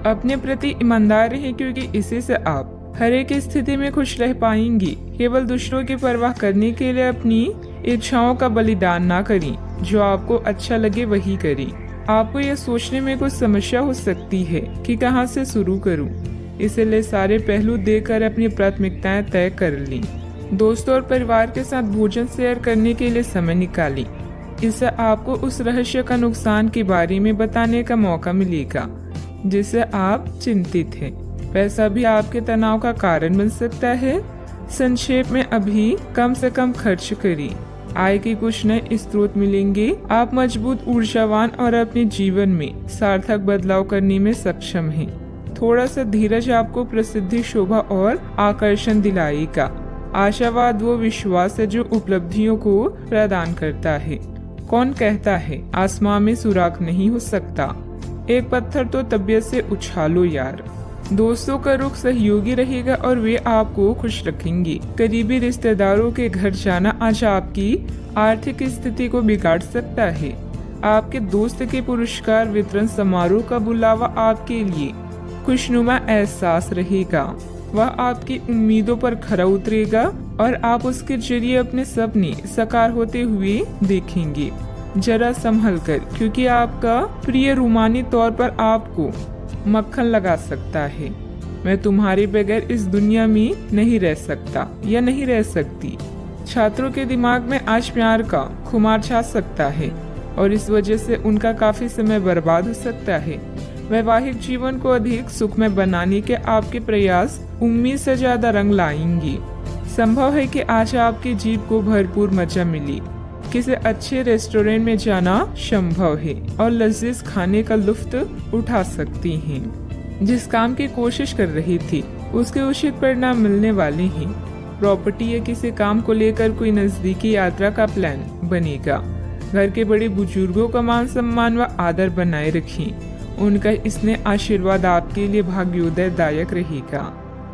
अपने प्रति ईमानदार रहें, क्योंकि इसी से आप हर एक स्थिति में खुश रह पाएंगी। केवल दूसरों की परवाह करने के लिए अपनी इच्छाओं का बलिदान ना करें। जो आपको अच्छा लगे वही करें। आपको यह सोचने में कुछ समस्या हो सकती है कि कहां से शुरू करूं, इसलिए सारे पहलू देखकर अपनी प्राथमिकताएं तय कर लीं। दोस्तों और परिवार के साथ भोजन शेयर करने के लिए समय निकालें। इससे आपको उस रहस्य का नुकसान के बारे में बताने का मौका मिलेगा जिससे आप चिंतित हैं। पैसा भी आपके तनाव का कारण बन सकता है। संक्षेप में अभी कम से कम खर्च करें। आय के कुछ नए स्रोत मिलेंगे। आप मजबूत, ऊर्जावान और अपने जीवन में सार्थक बदलाव करने में सक्षम हैं। थोड़ा सा धीरज आपको प्रसिद्धि, शोभा और आकर्षण दिलाएगा। आशावाद वो विश्वास है जो उपलब्धियों को प्रदान करता है। कौन कहता है आसमां में सुराख नहीं हो सकता? एक पत्थर तो तबीयत से उछालो यार। दोस्तों का रुख सहयोगी रहेगा और वे आपको खुश रखेंगे। करीबी रिश्तेदारों के घर जाना आज आपकी आर्थिक स्थिति को बिगाड़ सकता है। आपके दोस्त के पुरस्कार वितरण समारोह का बुलावा आपके लिए खुशनुमा एहसास रहेगा। वह आपकी उम्मीदों पर खरा उतरेगा और आप उसके जरिए अपने सपने साकार होते हुए देखेंगे। जरा संभल कर, क्योंकि आपका प्रिय रूमानी तौर पर आपको मक्खन लगा सकता है। मैं तुम्हारे बगैर इस दुनिया में नहीं रह सकता या नहीं रह सकती। छात्रों के दिमाग में आज प्यार का खुमार छा सकता है और इस वजह से उनका काफी समय बर्बाद हो सकता है। वैवाहिक जीवन को अधिक सुखमय बनाने के आपके प्रयास उम्मीद से ज्यादा रंग लाएंगे। संभव है कि आज आपकी जीभ को भरपूर मजा मिले। किसी अच्छे रेस्टोरेंट में जाना संभव है और लजीज खाने का लुत्फ उठा सकती हैं। जिस काम की कोशिश कर रही थी उसके उचित परिणाम मिलने वाले हैं। प्रॉपर्टी या किसी काम को लेकर कोई नजदीकी यात्रा का प्लान बनेगा। घर के बड़े बुजुर्गों का मान सम्मान व आदर बनाए रखें। उनका स्नेह आशीर्वाद आपके लिए भाग्योदयदायक रहेगा।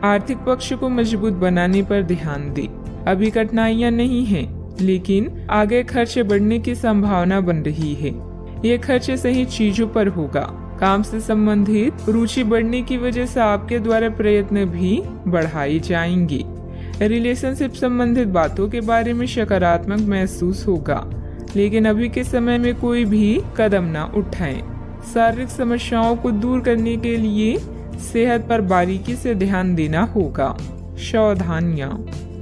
आर्थिक पक्ष को मजबूत बनाने पर ध्यान दें। अभी कठिनाइयां नहीं हैं, लेकिन आगे खर्च बढ़ने की संभावना बन रही है। ये खर्च सही चीजों पर होगा। काम से संबंधित रुचि बढ़ने की वजह से आपके द्वारा प्रयत्न भी बढ़ाए जाएंगे। रिलेशनशिप संबंधित बातों के बारे में सकारात्मक महसूस होगा, लेकिन अभी के समय में कोई भी कदम ना उठाएं। शारीरिक समस्याओं को दूर करने के लिए सेहत पर बारीकी से ध्यान देना होगा। सावधानियां,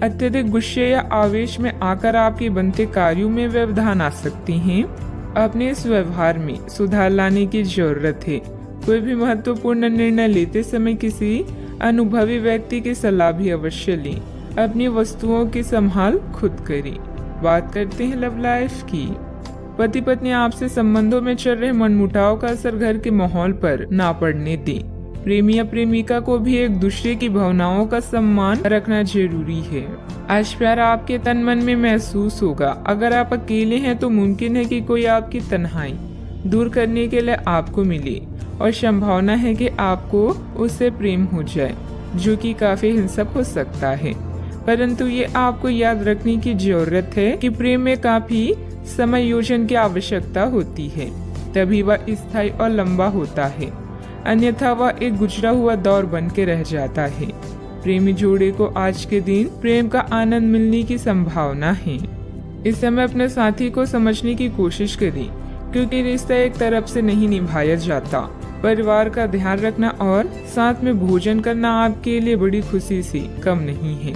अत्यधिक गुस्से या आवेश में आकर आपके बनते कार्यों में व्यवधान आ सकती हैं। अपने इस व्यवहार में सुधार लाने की जरूरत है। कोई भी महत्वपूर्ण निर्णय लेते समय किसी अनुभवी व्यक्ति की सलाह भी अवश्य लें। अपनी वस्तुओं की संभाल खुद करें। बात करते हैं लव लाइफ की। पति पत्नी आपसे संबंधों में चल रहे मनमुटाव का असर घर के माहौल पर ना पड़ने दें। प्रेमी या प्रेमिका को भी एक दूसरे की भावनाओं का सम्मान रखना जरूरी है। आज प्यार आपके तन मन में महसूस होगा। अगर आप अकेले हैं तो मुमकिन है कि कोई आपकी तन्हाई दूर करने के लिए आपको मिले और संभावना है कि आपको उससे प्रेम हो जाए, जो कि काफी हिंसक हो सकता है। परंतु ये आपको याद रखने की जरूरत है कि प्रेम में काफी समायोजन की आवश्यकता होती है, तभी वह स्थायी और लंबा होता है। अन्यथा वह एक गुजरा हुआ दौर बन के रह जाता है। प्रेमी जोड़े को आज के दिन प्रेम का आनंद मिलने की संभावना है। इस समय अपने साथी को समझने की कोशिश करें, क्योंकि रिश्ता एक तरफ से नहीं निभाया जाता। परिवार का ध्यान रखना और साथ में भोजन करना आपके लिए बड़ी खुशी से कम नहीं है।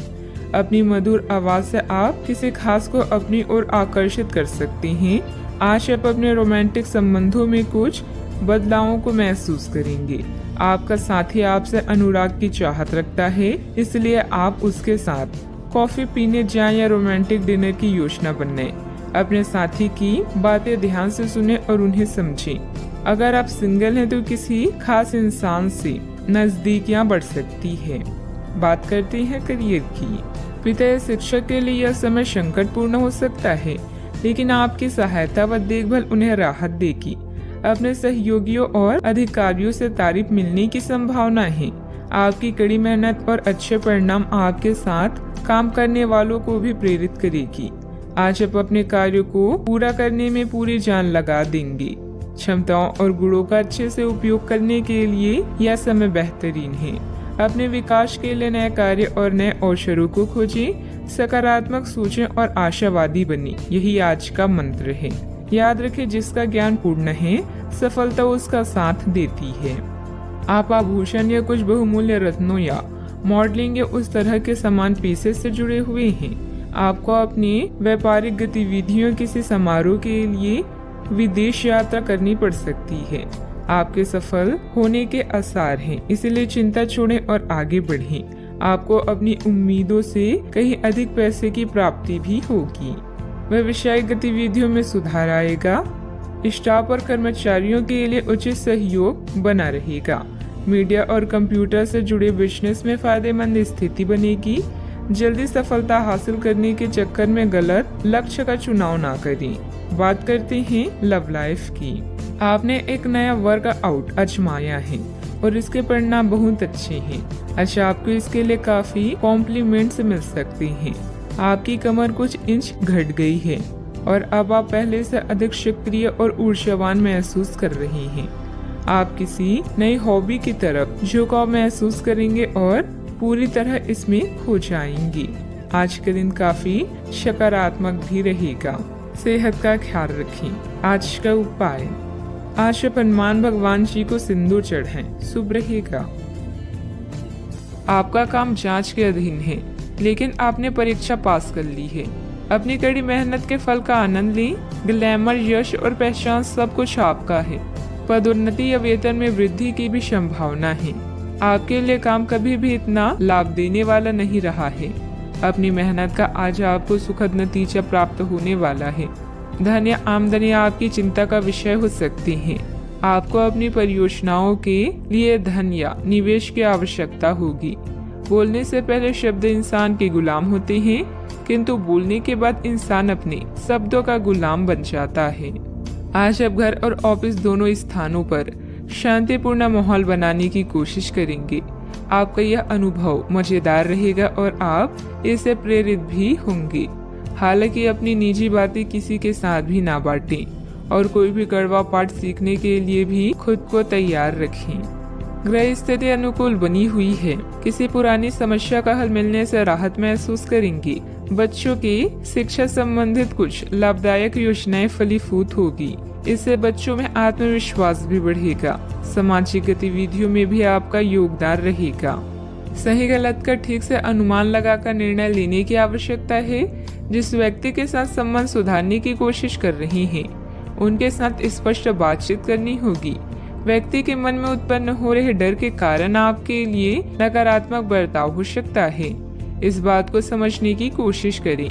अपनी मधुर आवाज से आप किसी खास को अपनी ओर आकर्षित कर सकते हैं। आज आप अपने रोमांटिक संबंधों में कुछ बदलावों को महसूस करेंगे। आपका साथी आपसे अनुराग की चाहत रखता है, इसलिए आप उसके साथ कॉफी पीने जाएं या रोमांटिक डिनर की योजना बनाएं। अपने साथी की बातें ध्यान से सुने और उन्हें समझें। अगर आप सिंगल हैं तो किसी खास इंसान से नजदीकियां बढ़ सकती है। बात करते हैं करियर की। पिता या शिक्षक के लिए यह समय संकटपूर्ण हो सकता है, लेकिन आपकी सहायता व देखभाल उन्हें राहत देगी। अपने सहयोगियों और अधिकारियों से तारीफ मिलने की संभावना है। आपकी कड़ी मेहनत और अच्छे परिणाम आपके साथ काम करने वालों को भी प्रेरित करेगी। आज आप अपने कार्यों को पूरा करने में पूरी जान लगा देंगे। क्षमताओं और गुणों का अच्छे से उपयोग करने के लिए यह समय बेहतरीन है। अपने विकास के लिए नए कार्य और नए अवसरों को खोजें, सकारात्मक सोचें और आशावादी बने। यही आज का मंत्र है। याद रखें, जिसका ज्ञान पूर्ण है, सफलता उसका साथ देती है। आप आभूषण या कुछ बहुमूल्य रत्नों या मॉडलिंग या उस तरह के समान पेशे से जुड़े हुए हैं। आपको अपनी व्यापारिक गतिविधियों किसी समारोह के लिए विदेश यात्रा करनी पड़ सकती है। आपके सफल होने के आसार हैं, इसलिए चिंता छोड़ें और आगे बढ़ें। आपको अपनी उम्मीदों से कहीं अधिक पैसे की प्राप्ति भी होगी। व्यवसायिक गतिविधियों में सुधार आएगा। स्टाफ और कर्मचारियों के लिए उचित सहयोग बना रहेगा। मीडिया और कंप्यूटर से जुड़े बिजनेस में फायदेमंद स्थिति बनेगी। जल्दी सफलता हासिल करने के चक्कर में गलत लक्ष्य का चुनाव ना करें। बात करते हैं लव लाइफ की। आपने एक नया वर्कआउट आजमाया है और इसके परिणाम बहुत अच्छे हैं। अच्छा, आपको इसके लिए काफी कॉम्प्लीमेंट्स मिल सकते हैं। आपकी कमर कुछ इंच घट गई है और अब आप पहले से अधिक सक्रिय और ऊर्जावान महसूस कर रहे हैं। आप किसी नई हॉबी की तरफ झुकाव महसूस करेंगे और पूरी तरह इसमें खो जाएंगी। आज का दिन काफी सकारात्मक भी रहेगा। सेहत का ख्याल रखें। आज का उपाय, आज हनुमान भगवान जी को सिंदूर चढ़ाएं, शुभ रहेगा। आपका काम जांच के अधीन है, लेकिन आपने परीक्षा पास कर ली है। अपनी कड़ी मेहनत के फल का आनंद लें। ग्लैमर, यश और पहचान सब कुछ आपका है। पदोन्नति या वेतन में वृद्धि की भी संभावना है। आपके लिए काम कभी भी इतना लाभ देने वाला नहीं रहा है। अपनी मेहनत का आज आपको सुखद नतीजा प्राप्त होने वाला है। धन या आमदनी आपकी चिंता का विषय हो सकती है। आपको अपनी परियोजनाओं के लिए धन या निवेश की आवश्यकता होगी। बोलने से पहले शब्द इंसान के गुलाम होते हैं, किंतु बोलने के बाद इंसान अपने शब्दों का गुलाम बन जाता है। आज आप घर और ऑफिस दोनों स्थानों पर शांतिपूर्ण माहौल बनाने की कोशिश करेंगे। आपका यह अनुभव मजेदार रहेगा और आप इससे प्रेरित भी होंगे। हालांकि अपनी निजी बातें किसी के साथ भी ना बांटें और कोई भी कड़वा पाठ सीखने के लिए भी खुद को तैयार रखें। ग्रह स्थिति अनुकूल बनी हुई है। किसी पुरानी समस्या का हल मिलने से राहत महसूस करेंगे। बच्चों की शिक्षा संबंधित कुछ लाभदायक योजनाएं फलीभूत होगी। इससे बच्चों में आत्मविश्वास भी बढ़ेगा। सामाजिक गतिविधियों में भी आपका योगदान रहेगा। सही गलत का ठीक से अनुमान लगाकर निर्णय लेने की आवश्यकता है। जिस व्यक्ति के साथ संबंध सुधारने की कोशिश कर रहे हैं, उनके साथ स्पष्ट बातचीत करनी होगी। व्यक्ति के मन में उत्पन्न हो रहे डर के कारण आपके लिए नकारात्मक बर्ताव हो सकता है। इस बात को समझने की कोशिश करें।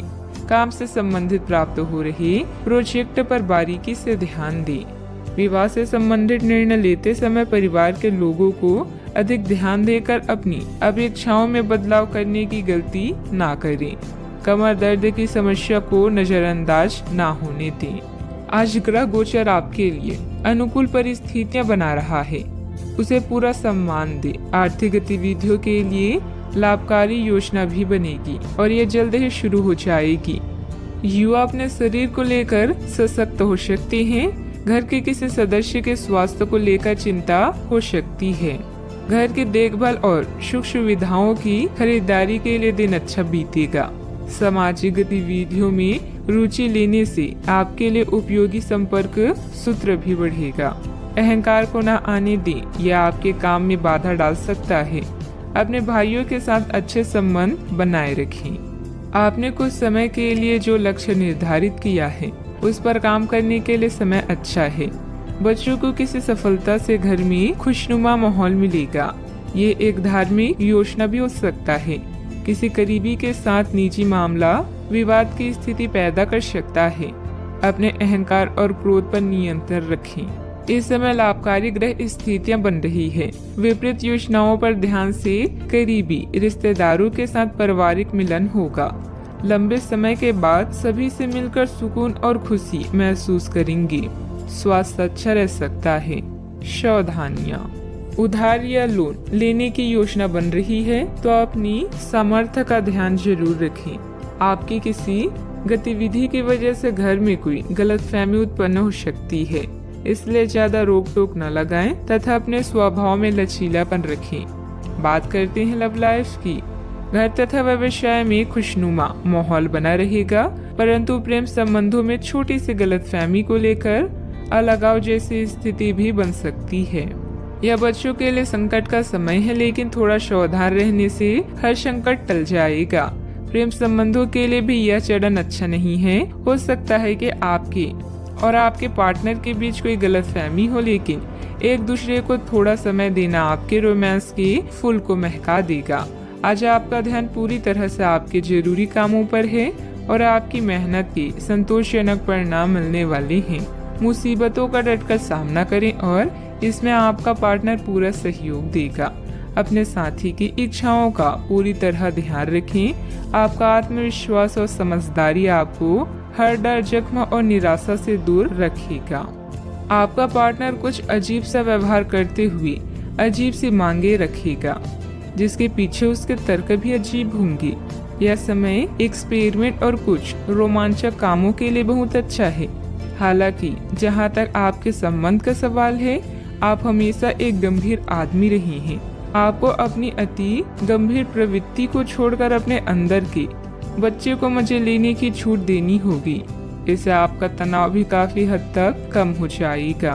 काम से संबंधित प्राप्त हो रहे प्रोजेक्ट पर बारीकी से ध्यान दें। विवाह से संबंधित निर्णय लेते समय परिवार के लोगों को अधिक ध्यान देकर अपनी अपेक्षाओं में बदलाव करने की गलती ना करें। कमर दर्द की समस्या को नजरअंदाज ना होने दें। आज ग्रह गोचर आपके लिए अनुकूल परिस्थितियां बना रहा है, उसे पूरा सम्मान दें। आर्थिक गतिविधियों के लिए लाभकारी योजना भी बनेगी और ये जल्द ही शुरू हो जाएगी। युवा अपने शरीर को लेकर सशक्त हो सकते हैं। घर के किसी सदस्य के स्वास्थ्य को लेकर चिंता हो सकती है। घर की देखभाल और सुख सुविधाओं की खरीदारी के लिए दिन अच्छा बीतेगा। सामाजिक गतिविधियों में रुचि लेने से आपके लिए उपयोगी संपर्क सूत्र भी बढ़ेगा। अहंकार को न आने दें, यह आपके काम में बाधा डाल सकता है। अपने भाइयों के साथ अच्छे संबंध बनाए रखें। आपने कुछ समय के लिए जो लक्ष्य निर्धारित किया है, उस पर काम करने के लिए समय अच्छा है। बच्चों को किसी सफलता से घर में खुशनुमा माहौल मिलेगा। ये एक धार्मिक योजना भी हो सकता है। किसी करीबी के साथ निजी मामला विवाद की स्थिति पैदा कर सकता है। अपने अहंकार और क्रोध पर नियंत्रण रखें। इस समय लाभकारी ग्रह स्थितियां बन रही है। विपरीत योजनाओं पर ध्यान से करीबी रिश्तेदारों के साथ पारिवारिक मिलन होगा। लंबे समय के बाद सभी से मिलकर सुकून और खुशी महसूस करेंगे। स्वास्थ्य अच्छा रह सकता है। सावधानियां, उधार या लोन लेने की योजना बन रही है तो अपनी सामर्थ्य का ध्यान जरूर रखें। आपकी किसी गतिविधि की वजह से घर में कोई गलतफहमी उत्पन्न हो सकती है। इसलिए ज्यादा रोक टोक न लगाएं तथा अपने स्वभाव में लचीलापन रखें। बात करते हैं लव लाइफ की। घर तथा व्यवसाय में खुशनुमा माहौल बना रहेगा, परंतु प्रेम संबंधों में छोटी सी गलतफहमी को लेकर अलगाव जैसी स्थिति भी बन सकती है। यह बच्चों के लिए संकट का समय है, लेकिन थोड़ा सावधान रहने से हर संकट टल जाएगा। प्रेम संबंधों के लिए भी यह चरण अच्छा नहीं है। हो सकता है कि आपके और आपके पार्टनर के बीच कोई गलतफहमी हो, लेकिन एक दूसरे को थोड़ा समय देना आपके रोमांस के फूल को महका देगा। आज आपका ध्यान पूरी तरह से आपके जरूरी कामों पर है और आपकी मेहनत के संतोषजनक परिणाम मिलने वाले हैं। मुसीबतों का डटकर सामना करें और इसमें आपका पार्टनर पूरा सहयोग देगा। अपने साथी की इच्छाओं का पूरी तरह ध्यान रखें। आपका आत्मविश्वास और समझदारी आपको हर डर, जख्म और निराशा से दूर रखेगा। आपका पार्टनर कुछ अजीब सा व्यवहार करते हुए अजीब सी मांगे रखेगा, जिसके पीछे उसके तर्क भी अजीब होंगे। यह समय एक्सपेरिमेंट और कुछ रोमांचक कामों के लिए बहुत अच्छा है। हालांकि जहां तक आपके संबंध का सवाल है, आप हमेशा एक गंभीर आदमी रहे हैं। आपको अपनी अति गंभीर प्रवृत्ति को छोड़कर अपने अंदर के बच्चे को मजे लेने की छूट देनी होगी। इससे आपका तनाव भी काफी हद तक कम हो जाएगा।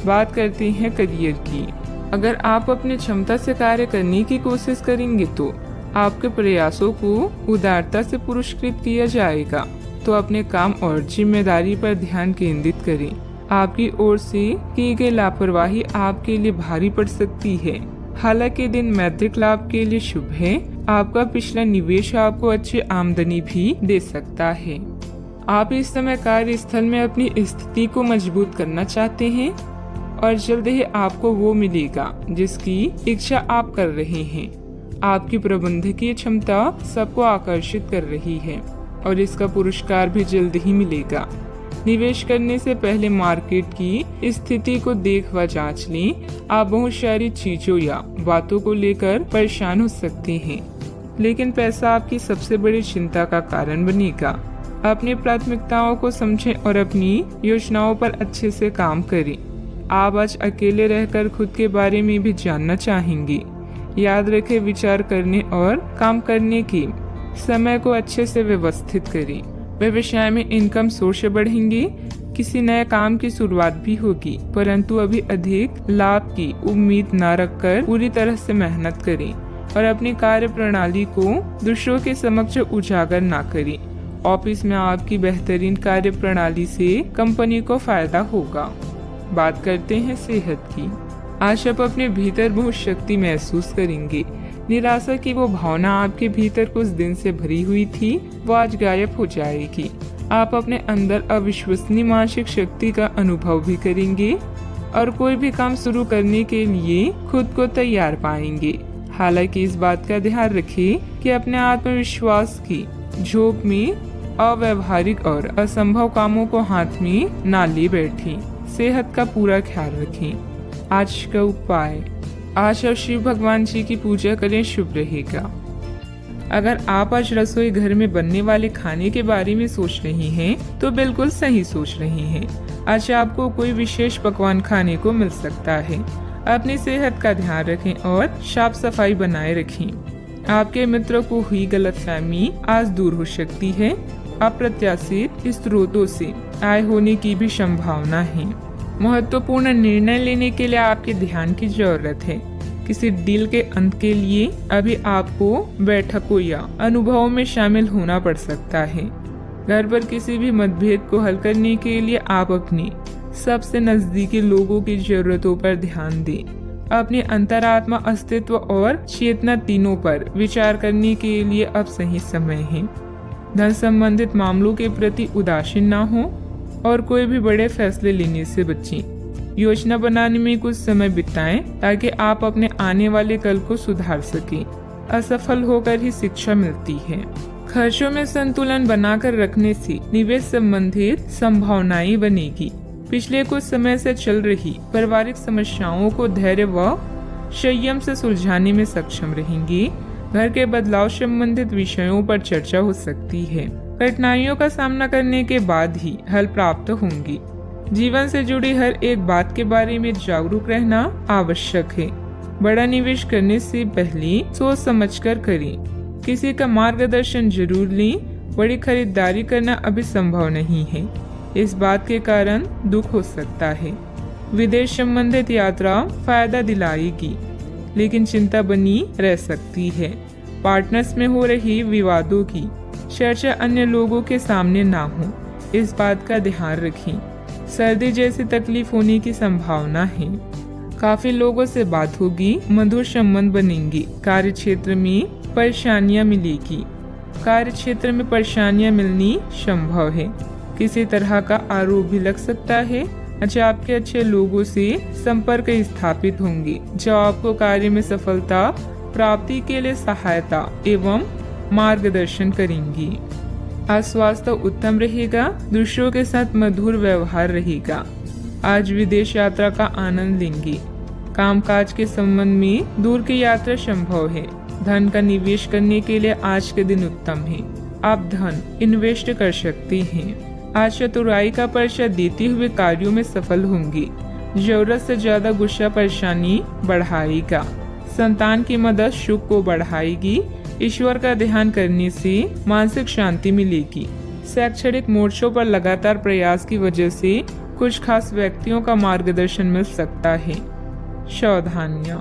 बात करते हैं करियर की। अगर आप अपनी क्षमता से कार्य करने की कोशिश करेंगे तो आपके प्रयासों को उदारता से पुरस्कृत किया जाएगा। तो अपने काम और जिम्मेदारी पर ध्यान केंद्रित करें। आपकी ओर से की गई लापरवाही आपके लिए भारी पड़ सकती है। हालांकि दिन मैत्रिक लाभ के लिए शुभ है। आपका पिछला निवेश आपको अच्छी आमदनी भी दे सकता है। आप इस समय कार्यस्थल में अपनी स्थिति को मजबूत करना चाहते हैं और जल्द ही आपको वो मिलेगा जिसकी इच्छा आप कर रहे हैं। आपकी प्रबंधकीय क्षमता सबको आकर्षित कर रही है और इसका पुरस्कार भी जल्द ही मिलेगा। निवेश करने से पहले मार्केट की स्थिति को देख व जांच लें। आप बहुत सारी चीजों या बातों को लेकर परेशान हो सकते हैं, लेकिन पैसा आपकी सबसे बड़ी चिंता का कारण बनेगा। अपनी प्राथमिकताओं को समझें और अपनी योजनाओं पर अच्छे से काम करें। आप आज अकेले रहकर खुद के बारे में भी जानना चाहेंगे। याद रखें, विचार करने और काम करने के समय को अच्छे से व्यवस्थित करें। व्यवसाय में इनकम सोर्स बढ़ेंगे। किसी नए काम की शुरुआत भी होगी, परंतु अभी अधिक लाभ की उम्मीद न रखकर पूरी तरह से मेहनत करें और अपनी कार्य प्रणाली को दूसरों के समक्ष उजागर न करें। ऑफिस में आपकी बेहतरीन कार्य प्रणाली से कंपनी को फायदा होगा। बात करते हैं सेहत की। आज आप अपने भीतर बहुत शक्ति महसूस करेंगे। निराशा की वो भावना आपके भीतर कुछ दिन से भरी हुई थी, वो आज गायब हो जाएगी। आप अपने अंदर अविश्वसनीय मानसिक शक्ति का अनुभव भी करेंगे और कोई भी काम शुरू करने के लिए खुद को तैयार पाएंगे। हालांकि इस बात का ध्यान रखें कि अपने आत्मविश्वास की झोंक में अव्यवहारिक और असंभव कामों को हाथ में ना ले बैठें। सेहत का पूरा ख्याल रखें। आज का उपाय, आज और शिव भगवान जी की पूजा करें, शुभ रहेगा। अगर आप आज रसोई घर में बनने वाले खाने के बारे में सोच रहे हैं तो बिल्कुल सही सोच रहे हैं। आज आपको कोई विशेष पकवान खाने को मिल सकता है। अपनी सेहत का ध्यान रखें और साफ सफाई बनाए रखें। आपके मित्रों को हुई गलतफहमी आज दूर हो सकती है। अप्रत्याशित स्रोतों से आय होने की भी संभावना है। महत्वपूर्ण निर्णय लेने के लिए आपके ध्यान की जरूरत है। किसी डील के अंत के लिए अभी आपको बैठकों या अनुभवों में शामिल होना पड़ सकता है। घर पर किसी भी मतभेद को हल करने के लिए आप अपने सबसे नजदीकी लोगों की जरूरतों पर ध्यान दें। अपने अंतरात्मा, अस्तित्व और चेतना तीनों पर विचार करने के लिए अब सही समय है। धन संबंधित मामलों के प्रति उदासीन न हो और कोई भी बड़े फैसले लेने से बचें। योजना बनाने में कुछ समय बिताएं ताकि आप अपने आने वाले कल को सुधार सकें। असफल होकर ही शिक्षा मिलती है। खर्चों में संतुलन बनाकर रखने से निवेश संबंधित संभावनाएं बनेगी। पिछले कुछ समय से चल रही पारिवारिक समस्याओं को धैर्य व संयम से सुलझाने में सक्षम रहेंगे। घर के बदलाव संबंधित विषयों पर चर्चा हो सकती है। कठिनाइयों का सामना करने के बाद ही हल प्राप्त होंगी। जीवन से जुड़ी हर एक बात के बारे में जागरूक रहना आवश्यक है। बड़ा निवेश करने से पहले सोच समझकर करें। किसी का मार्गदर्शन जरूर लें। बड़ी खरीदारी करना अभी संभव नहीं है। इस बात के कारण दुख हो सकता है। विदेश संबंधित यात्रा फायदा दिलाएगी, लेकिन चिंता बनी रह सकती है। पार्टनर्स में हो रही विवादों की चर्चा अन्य लोगों के सामने ना हो, इस बात का ध्यान रखें। सर्दी जैसी तकलीफ होने की संभावना है। काफी लोगों से बात होगी, मधुर संबंध बनेंगे। कार्य क्षेत्र में परेशानियां मिलेगी। कार्य क्षेत्र में परेशानियां मिलनी संभव है। किसी तरह का आरोप भी लग सकता है। आपके अच्छे लोगों से संपर्क स्थापित होंगे, जो आपको कार्य में सफलता प्राप्ति के लिए सहायता एवं मार्गदर्शन करेंगी। आज स्वास्थ्य उत्तम रहेगा। दूसरों के साथ मधुर व्यवहार रहेगा। आज विदेश यात्रा का आनंद लेंगे। कामकाज के संबंध में दूर की यात्रा संभव है। धन का निवेश करने के लिए आज के दिन उत्तम है। आप धन इन्वेस्ट कर सकते हैं। आज चतुराई का परिचय देते हुए कार्यों में सफल होंगे। जरूरत से ज्यादा गुस्सा परेशानी बढ़ाएगा। संतान की मदद सुख को बढ़ाएगी। ईश्वर का ध्यान करने से मानसिक शांति मिलेगी। शैक्षणिक मोर्चों पर लगातार प्रयास की वजह से कुछ खास व्यक्तियों का मार्गदर्शन मिल सकता है। सावधानियां।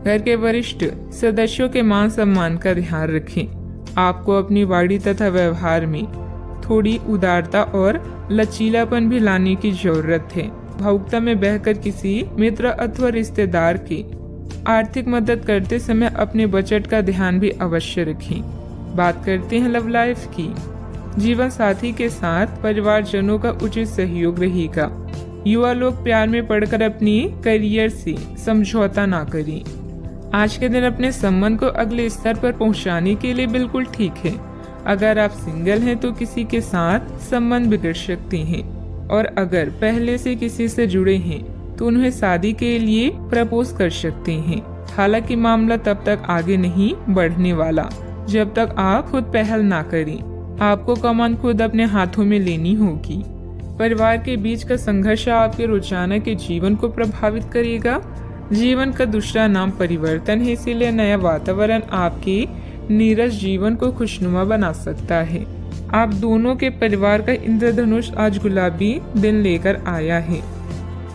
घर के वरिष्ठ सदस्यों के मान सम्मान का ध्यान रखें। आपको अपनी वाणी तथा व्यवहार में थोड़ी उदारता और लचीलापन भी लाने की जरूरत है। भावुकता में बहकर किसी मित्र अथवा रिश्तेदार की आर्थिक मदद करते समय अपने बजट का ध्यान भी अवश्य रखें। बात करते हैं लव लाइफ की। जीवन साथी के साथ परिवारजनों का उचित सहयोग रहेगा। युवा लोग प्यार में पड़कर अपनी करियर से समझौता ना करें। आज के दिन अपने संबंध को अगले स्तर पर पहुंचाने के लिए बिल्कुल ठीक है। अगर आप सिंगल हैं तो किसी के साथ संबंध बिगड़ सकते हैं, और अगर पहले से किसी से जुड़े हैं तो उन्हें शादी के लिए प्रपोज कर सकते हैं। हालांकि मामला तब तक आगे नहीं बढ़ने वाला जब तक आप खुद पहल ना करें। आपको कमान खुद अपने हाथों में लेनी होगी। परिवार के बीच का संघर्ष आपके रोजाना के जीवन को प्रभावित करेगा। जीवन का दूसरा नाम परिवर्तन है, इसीलिए नया वातावरण आपके नीरस जीवन को खुशनुमा बना सकता है। आप दोनों के परिवार का इंद्रधनुष आज गुलाबी दिन लेकर आया है।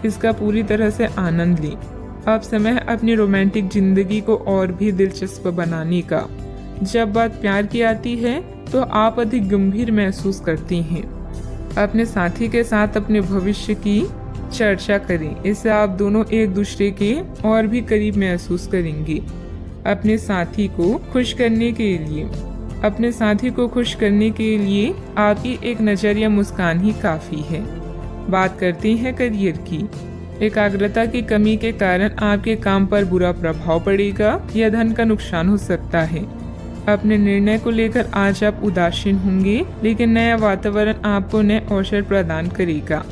इसका पूरी तरह से आनंद लें। अब समय है अपनी रोमांटिक जिंदगी को और भी दिलचस्प बनाने का। जब बात प्यार की आती है तो आप अधिक गंभीर महसूस करती हैं। अपने साथी के साथ अपने भविष्य की चर्चा करें। इससे आप दोनों एक दूसरे के और भी करीब महसूस करेंगे। अपने साथी को खुश करने के लिए आपकी एक नजर या मुस्कान ही काफी है। बात करते हैं करियर की। एकाग्रता की कमी के कारण आपके काम पर बुरा प्रभाव पड़ेगा या धन का नुकसान हो सकता है। अपने निर्णय को लेकर आज आप उदासीन होंगे, लेकिन नया वातावरण आपको नए अवसर प्रदान करेगा।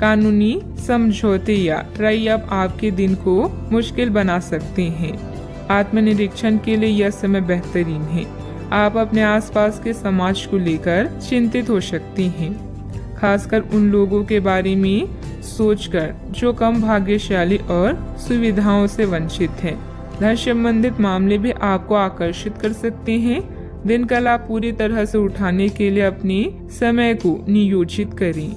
कानूनी समझौते या ट्राई अप आपके दिन को मुश्किल बना सकते हैं। आत्मनिरीक्षण के लिए यह समय बेहतरीन है। आप अपने आसपास के समाज को लेकर चिंतित हो सकती हैं, खासकर उन लोगों के बारे में सोचकर जो कम भाग्यशाली और सुविधाओं से वंचित हैं। धन संबंधित मामले भी आपको आकर्षित कर सकते हैं। दिन का लाभ पूरी तरह से उठाने के लिए अपने समय को नियोजित करें।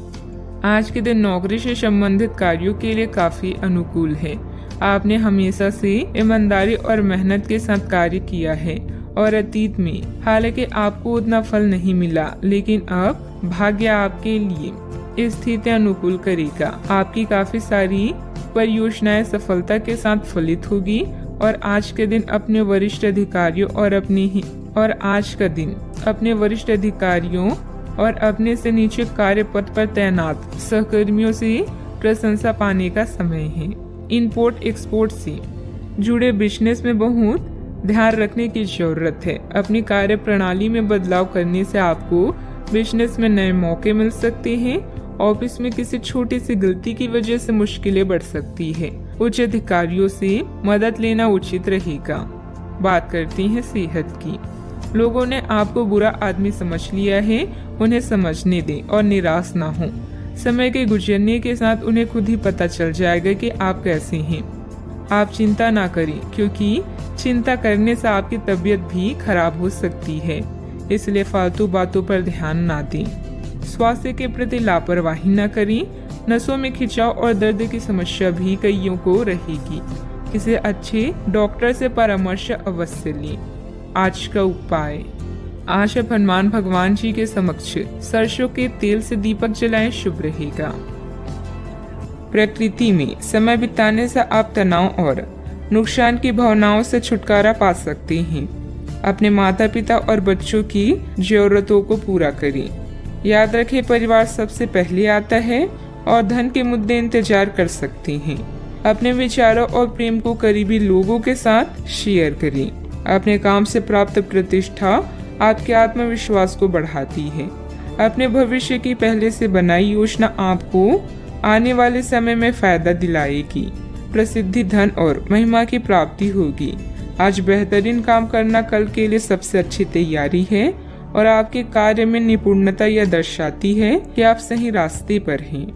आज के दिन नौकरी से संबंधित कार्यों के लिए काफी अनुकूल है। आपने हमेशा से ईमानदारी और मेहनत के साथ कार्य किया है और अतीत में हालांकि आपको उतना फल नहीं मिला, लेकिन अब भाग्य आपके लिए स्थिति अनुकूल करेगा। आपकी काफी सारी परियोजनाएं सफलता के साथ फलित होगी और आज के दिन अपने वरिष्ठ अधिकारियों और अपने से नीचे कार्य पद पर तैनात सहकर्मियों से प्रशंसा पाने का समय है। इंपोर्ट एक्सपोर्ट से जुड़े बिजनेस में बहुत ध्यान रखने की जरूरत है। अपनी कार्य प्रणाली में बदलाव करने से आपको बिजनेस में नए मौके मिल सकते हैं। ऑफिस में किसी छोटी सी गलती की वजह से मुश्किलें बढ़ सकती है। उच्च अधिकारियों से मदद लेना उचित रहेगा। बात करते हैं सेहत की। लोगों ने आपको बुरा आदमी समझ लिया है, उन्हें समझने दें और निराश ना हो। समय के गुजरने के साथ उन्हें खुद ही पता चल जाएगा कि आप कैसे हैं। आप चिंता ना करें, क्योंकि चिंता करने से आपकी तबीयत भी खराब हो सकती है, इसलिए फालतू बातों पर ध्यान ना दें। स्वास्थ्य के प्रति लापरवाही न करें। नसों में खिंचाव और दर्द की समस्या भी कईयों को रहेगी। किसी अच्छे डॉक्टर से परामर्श अवश्य लें। आज का उपाय, आज आप हनुमान भगवान जी के समक्ष सरसों के तेल से दीपक जलाएं, शुभ रहेगा। प्रकृति में समय बिताने से आप तनाव और नुकसान की भावनाओं से छुटकारा पा सकते हैं। अपने माता पिता और बच्चों की जरूरतों को पूरा करें। याद रखें, परिवार सबसे पहले आता है और धन के मुद्दे इंतजार कर सकते हैं। अपने विचारों और प्रेम को करीबी लोगों के साथ शेयर करें। अपने काम से प्राप्त प्रतिष्ठा आपके आत्मविश्वास को बढ़ाती है। अपने भविष्य की पहले से बनाई योजना आपको आने वाले समय में फायदा दिलाएगी। प्रसिद्धि, धन और महिमा की प्राप्ति होगी। आज बेहतरीन काम करना कल के लिए सबसे अच्छी तैयारी है और आपके कार्य में निपुणता यह दर्शाती है कि आप सही रास्ते पर हैं।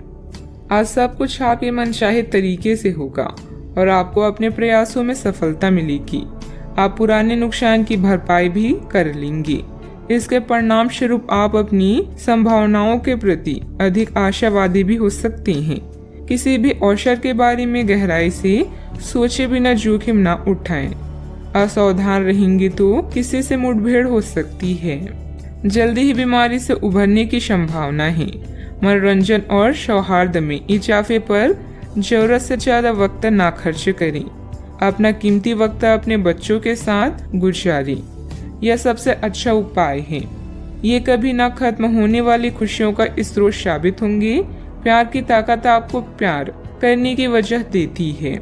आज सब कुछ आपके मनचाहे तरीके से होगा और आपको अपने प्रयासों में सफलता मिलेगी। आप पुराने नुकसान की भरपाई भी कर लेंगे। इसके परिणाम स्वरूप आप अपनी संभावनाओं के प्रति अधिक आशावादी भी हो सकते हैं। किसी भी अवसर के बारे में गहराई से सोचे बिना जोखिम न उठाएं। असावधान रहेंगे तो किसी से मुठभेड़ हो सकती है। जल्दी ही बीमारी से उभरने की संभावना है। मनोरंजन और सौहार्द में इजाफे पर जरूरत से ज्यादा वक्त ना खर्च करें। अपना कीमती वक्त अपने बच्चों के साथ गुजारें। यह सबसे अच्छा उपाय है। ये कभी ना खत्म होने वाली खुशियों का स्रोत साबित होंगे। प्यार की ताकत आपको प्यार करने की वजह देती है।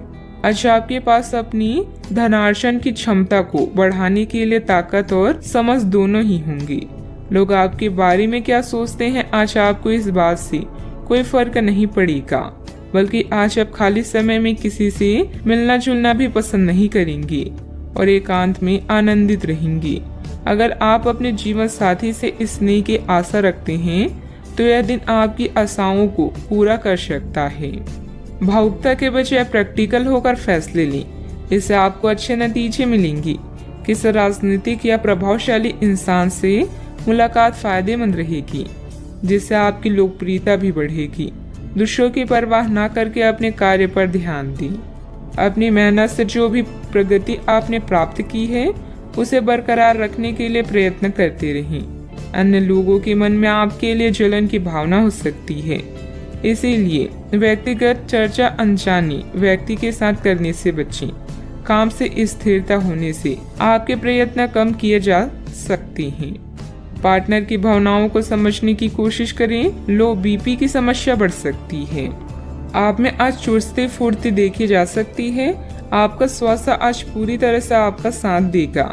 आज आपके पास अपनी धनार्जन की क्षमता को बढ़ाने के लिए ताकत और समझ दोनों ही होंगी। लोग आपके बारे में क्या सोचते हैं, आज आपको इस बात से कोई फर्क नहीं पड़ेगा, बल्कि आज आप खाली समय में किसी से मिलना जुलना भी पसंद नहीं करेंगे और एकांत में आनंदित रहेंगे। अगर आप अपने जीवन साथी से स्नेह की आशा रखते हैं तो यह दिन आपकी आशाओं को पूरा कर सकता है। भावुकता के बजाय प्रैक्टिकल होकर फैसले लें, इससे आपको अच्छे नतीजे मिलेंगे। किसी राजनीतिक या प्रभावशाली इंसान से मुलाकात फायदेमंद रहेगी, जिससे आपकी लोकप्रियता भी बढ़ेगी। दूसरों की परवाह न करके अपने कार्य पर ध्यान दें। अपनी मेहनत से जो भी प्रगति आपने प्राप्त की है उसे बरकरार रखने के लिए प्रयत्न करते रहें। अन्य लोगों के मन में आपके लिए जलन की भावना हो सकती है, इसीलिए व्यक्तिगत चर्चा अनजाने व्यक्ति के साथ करने से बचें। काम से स्थिरता होने से आपके प्रयत्न कम किए जा सकते हैं। पार्टनर की भावनाओं को समझने की कोशिश करें। लो बीपी की समस्या बढ़ सकती है। आप में आज चुस्ती फुर्ती देखी जा सकती है। आपका स्वास्थ्य आज पूरी तरह से आपका साथ देगा।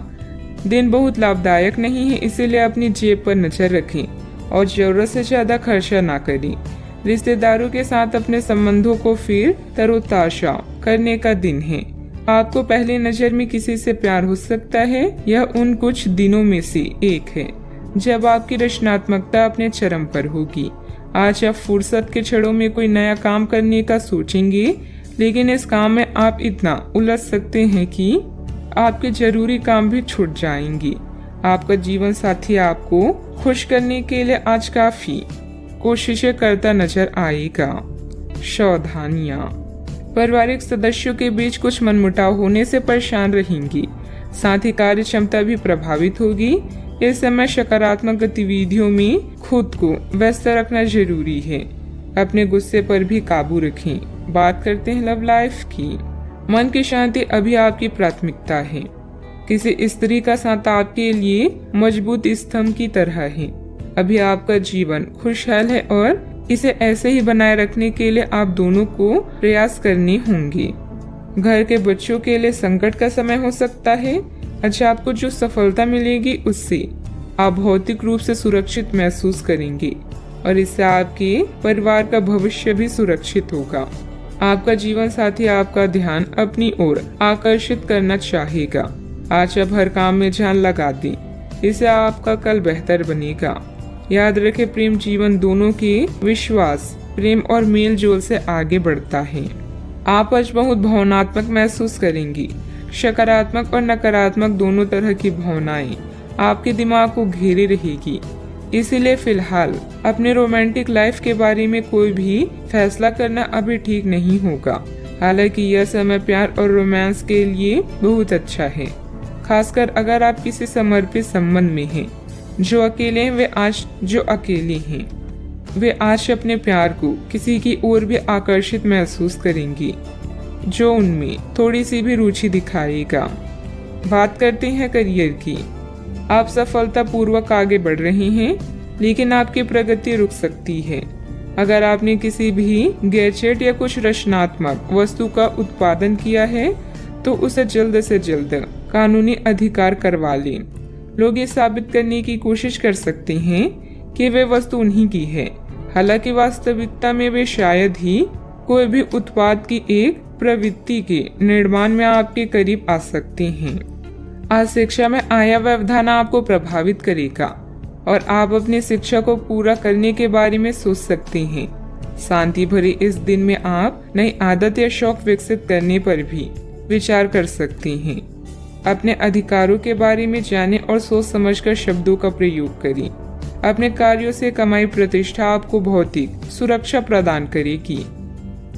दिन बहुत लाभदायक नहीं है, इसीलिए अपनी जेब पर नजर रखें और जरूरत से ज्यादा खर्चा ना करें। रिश्तेदारों के साथ अपने संबंधों को फिर तरोताजा करने का दिन है। आपको पहली नजर में किसी से प्यार हो सकता है। यह उन कुछ दिनों में से एक है जब आपकी रचनात्मकता अपने चरम पर होगी। आज आप फुर्सत के क्षणों में कोई नया काम करने का सोचेंगे, लेकिन इस काम में आप इतना उलझ सकते हैं कि आपके जरूरी काम भी छूट जाएंगे। आपका जीवन साथी आपको खुश करने के लिए आज काफी कोशिशें करता नजर आएगा। सावधानियां, पारिवारिक सदस्यों के बीच कुछ मनमुटाव होने से परेशान रहेंगी। साथ ही कार्य क्षमता भी प्रभावित होगी। इस समय सकारात्मक गतिविधियों में खुद को व्यस्त रखना जरूरी है। अपने गुस्से पर भी काबू रखें। बात करते हैं लव लाइफ की। मन की शांति अभी आपकी प्राथमिकता है। किसी स्त्री का साथ आपके लिए मजबूत स्तंभ की तरह है। अभी आपका जीवन खुशहाल है और इसे ऐसे ही बनाए रखने के लिए आप दोनों को प्रयास करने होंगे। घर के बच्चों के लिए संकट का समय हो सकता है। अच्छा, आपको जो सफलता मिलेगी उससे आप भौतिक रूप से सुरक्षित महसूस करेंगे और इससे आपके परिवार का भविष्य भी सुरक्षित होगा। आपका जीवन साथी आपका ध्यान अपनी ओर आकर्षित करना चाहेगा। आज आप हर काम में जान लगा दें, इससे आपका कल बेहतर बनेगा। याद रखें, प्रेम जीवन दोनों के विश्वास प्रेम और मेल जोल से आगे बढ़ता है। आप आज बहुत भावनात्मक महसूस करेंगी। सकारात्मक और नकारात्मक दोनों तरह की भावनाएं आपके दिमाग को घेरे रहेगी। इसीलिए फिलहाल अपने रोमांटिक लाइफ के बारे में कोई भी फैसला करना अभी ठीक नहीं होगा। हालांकि यह समय प्यार और रोमांस के लिए बहुत अच्छा है, खासकर अगर आप किसी समर्पित संबंध में हैं। जो अकेले हैं वे आज अपने प्यार को किसी की ओर भी आकर्षित महसूस करेंगी जो उनमें थोड़ी सी भी रुचि दिखाएगा। बात करते हैं करियर की। आप सफलतापूर्वक आगे बढ़ रहे हैं, लेकिन आपकी प्रगति रुक सकती है। अगर आपने किसी भी गैजेट या कुछ रचनात्मक वस्तु का उत्पादन किया है तो उसे जल्द से जल्द कानूनी अधिकार करवा लें। लोग ये साबित करने की कोशिश कर सकते हैं कि वे वस्तु उन्हीं की है, हालांकि वास्तविकता में वे शायद ही कोई भी उत्पाद की एक प्रवृत्ति के निर्माण में आपके करीब आ सकते हैं। आज शिक्षा में आया व्यवधान आपको प्रभावित करेगा और आप अपनी शिक्षा को पूरा करने के बारे में सोच सकते हैं। शांति भरे इस दिन में आप नई आदत या शौक विकसित करने पर भी विचार कर सकते हैं। अपने अधिकारों के बारे में जानें और सोच समझकर शब्दों का प्रयोग करें। अपने कार्यों से कमाई प्रतिष्ठा आपको भौतिक सुरक्षा प्रदान करेगी।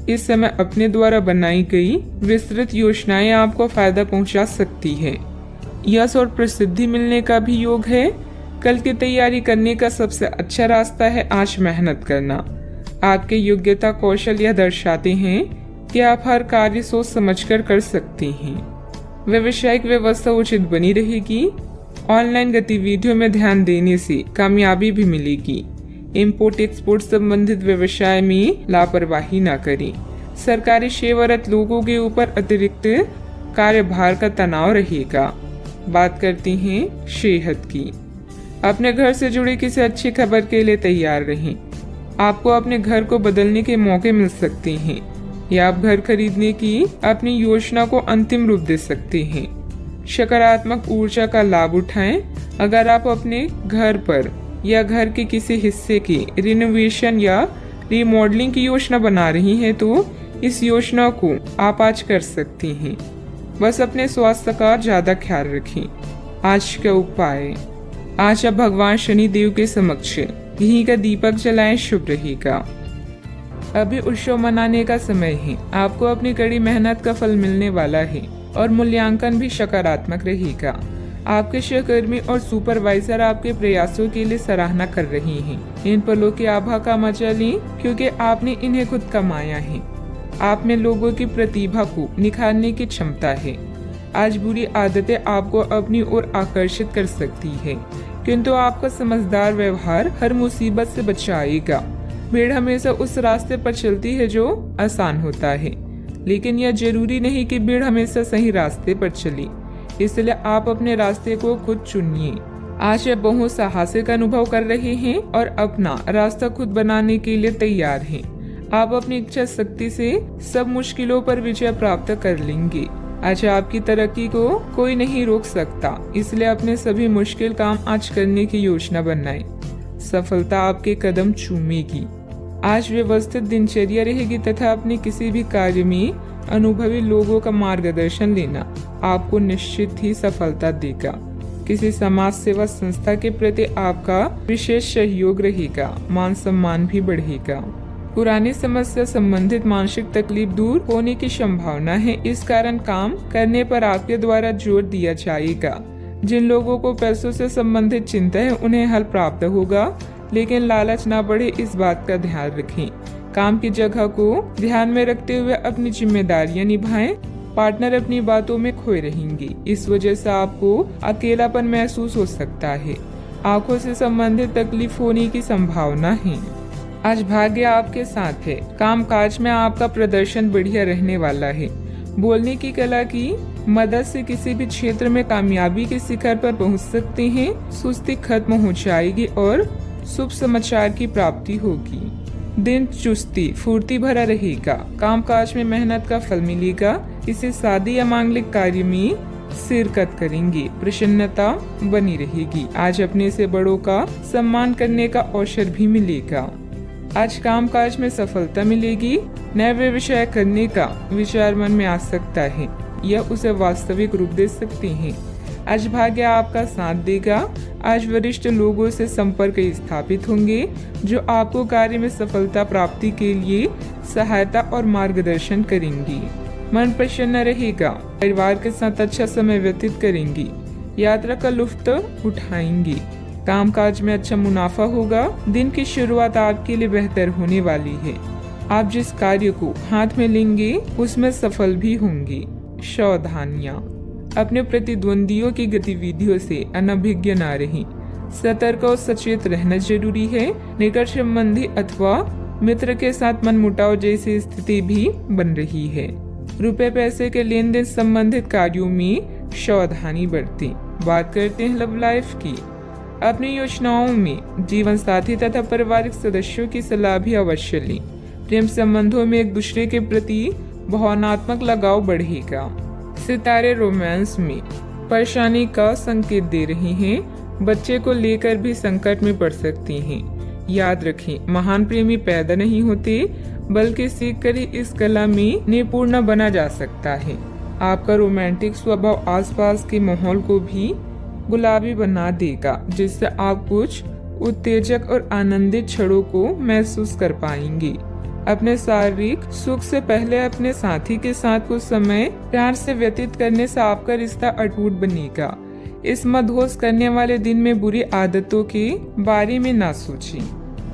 इस समय अपने द्वारा बनाई गई विस्तृत योजनाएं आपको फायदा पहुंचा सकती है। यश और प्रसिद्धि मिलने का भी योग है। कल की तैयारी करने का सबसे अच्छा रास्ता है आज मेहनत करना। आपके योग्यता कौशल यह दर्शाते हैं कि आप हर कार्य सोच समझकर कर सकते हैं। व्यावसायिक व्यवस्था उचित बनी रहेगी। ऑनलाइन गतिविधियों में ध्यान देने से कामयाबी भी मिलेगी। इंपोर्ट एक्सपोर्ट संबंधित व्यवसाय में लापरवाही न करें। सरकारी सेवारत लोगों के ऊपर अतिरिक्त कार्यभार का तनाव रहेगा। बात करते हैं सेहत की। अपने घर से जुड़ी किसी अच्छी खबर के लिए तैयार रहें। आपको अपने घर को बदलने के मौके मिल सकते हैं या आप घर खरीदने की अपनी योजना को अंतिम रूप दे सकते हैं। सकारात्मक ऊर्जा का लाभ उठाएं। अगर आप अपने घर पर या घर के किसी हिस्से की रिनोवेशन या रिमॉडलिंग की योजना बना रही हैं तो इस योजना को आप आज कर सकती हैं। बस अपने स्वास्थ्य का ज्यादा ख्याल रखें। आज का उपाय, आज आप भगवान शनि देव के समक्ष घी का दीपक जलाएं, शुभ रहेगा। अभी उत्सव मनाने का समय है। आपको अपनी कड़ी मेहनत का फल मिलने वाला है और मूल्यांकन भी सकारात्मक रहेगा। आपके सहकर्मी और सुपरवाइजर आपके प्रयासों के लिए सराहना कर रहे हैं। इन पलों की आभा का मजा लें क्योंकि आपने इन्हें खुद कमाया है। आप में लोगों की प्रतिभा को निखारने की क्षमता है। आज बुरी आदतें आपको अपनी ओर आकर्षित कर सकती है, किंतु आपका समझदार व्यवहार हर मुसीबत से बचाएगा। भीड़ हमेशा उस रास्ते पर चलती है जो आसान होता है, लेकिन यह जरूरी नहीं कि भीड़ हमेशा सही रास्ते पर चले। इसलिए आप अपने रास्ते को खुद चुनिए। आज आप बहुत साहसिक अनुभव कर रहे हैं और अपना रास्ता खुद बनाने के लिए तैयार हैं। आप अपनी इच्छा शक्ति से सब मुश्किलों पर विजय प्राप्त कर लेंगे। आज आपकी तरक्की को कोई नहीं रोक सकता, इसलिए अपने सभी मुश्किल काम आज करने की योजना बनाएं। सफलता आपके कदम चूमेगी। आज व्यवस्थित दिनचर्या रहेगी तथा अपने किसी भी कार्य में अनुभवी लोगों का मार्गदर्शन लेना आपको निश्चित ही सफलता देगा। किसी समाज सेवा संस्था के प्रति आपका विशेष सहयोग रहेगा। मान सम्मान भी बढ़ेगा। पुरानी समस्या संबंधित मानसिक तकलीफ दूर होने की संभावना है। इस कारण काम करने पर आपके द्वारा जोर दिया जाएगा। जिन लोगों को पैसों से संबंधित चिंता है उन्हें हल प्राप्त होगा, लेकिन लालच ना बढ़े इस बात का ध्यान रखें। काम की जगह को ध्यान में रखते हुए अपनी जिम्मेदारियां निभाएं। पार्टनर अपनी बातों में खोए रहेंगे, इस वजह से आपको अकेलापन महसूस हो सकता है। आंखों से संबंधित तकलीफ होने की संभावना है। आज भाग्य आपके साथ है। काम काज में आपका प्रदर्शन बढ़िया रहने वाला है। बोलने की कला की मदद से किसी भी क्षेत्र में कामयाबी के शिखर पर पहुंच सकते हैं। सुस्ती खत्म हो जाएगी और शुभ समाचार की प्राप्ति होगी। दिन चुस्ती फुर्ती भरा रहेगा। काम काज में मेहनत का फल मिलेगा। इसे शादी या मांगलिक कार्य में शिरकत करेंगे। प्रसन्नता बनी रहेगी। आज अपने से बड़ों का सम्मान करने का अवसर भी मिलेगा। आज कामकाज में सफलता मिलेगी। नए व्यवसाय करने का विचार मन में आ सकता है, यह उसे वास्तविक रूप दे सकते हैं। आज भाग्य आपका साथ देगा। आज वरिष्ठ लोगों से संपर्क स्थापित होंगे जो आपको कार्य में सफलता प्राप्ति के लिए सहायता और मार्गदर्शन करेंगी। मन प्रसन्न रहेगा। परिवार के साथ अच्छा समय व्यतीत करेंगी। यात्रा का लुत्फ उठाएंगी। कामकाज में अच्छा मुनाफा होगा। दिन की शुरुआत आपके लिए बेहतर होने वाली है। आप जिस कार्य को हाथ में लेंगे उसमें सफल भी होंगे। सावधानियां, अपने प्रतिद्वंदियों की गतिविधियों से अनभिज्ञ न रहें। सतर्क और सचेत रहना जरूरी है। निकट संबंधी अथवा मित्र के साथ मनमुटाव जैसी स्थिति भी बन रही है। रुपए पैसे के लेन देन संबंधित कार्यों में सावधानी बरतें। बात करते हैं लव लाइफ की। अपनी योजनाओं में जीवन साथी तथा पारिवारिक सदस्यों की सलाह भी अवश्य लें। प्रेम संबंधों में एक दूसरे के प्रति भावनात्मक लगाव बढ़ेगा। सितारे रोमांस में परेशानी का संकेत दे रहे हैं। बच्चे को लेकर भी संकट में पड़ सकते हैं। याद रखें, महान प्रेमी पैदा नहीं होते बल्कि सीख कर ही इस कला में निपुण बना जा सकता है। आपका रोमांटिक स्वभाव आसपास के माहौल को भी गुलाबी बना देगा, जिससे आप कुछ उत्तेजक और आनंदित क्षणों को महसूस कर पाएंगे। अपने शारीरिक सुख से पहले अपने साथी के साथ कुछ समय प्यार से व्यतीत करने से आपका रिश्ता अटूट बनेगा। इस मदहोश करने वाले दिन में बुरी आदतों के बारे में ना सोचें।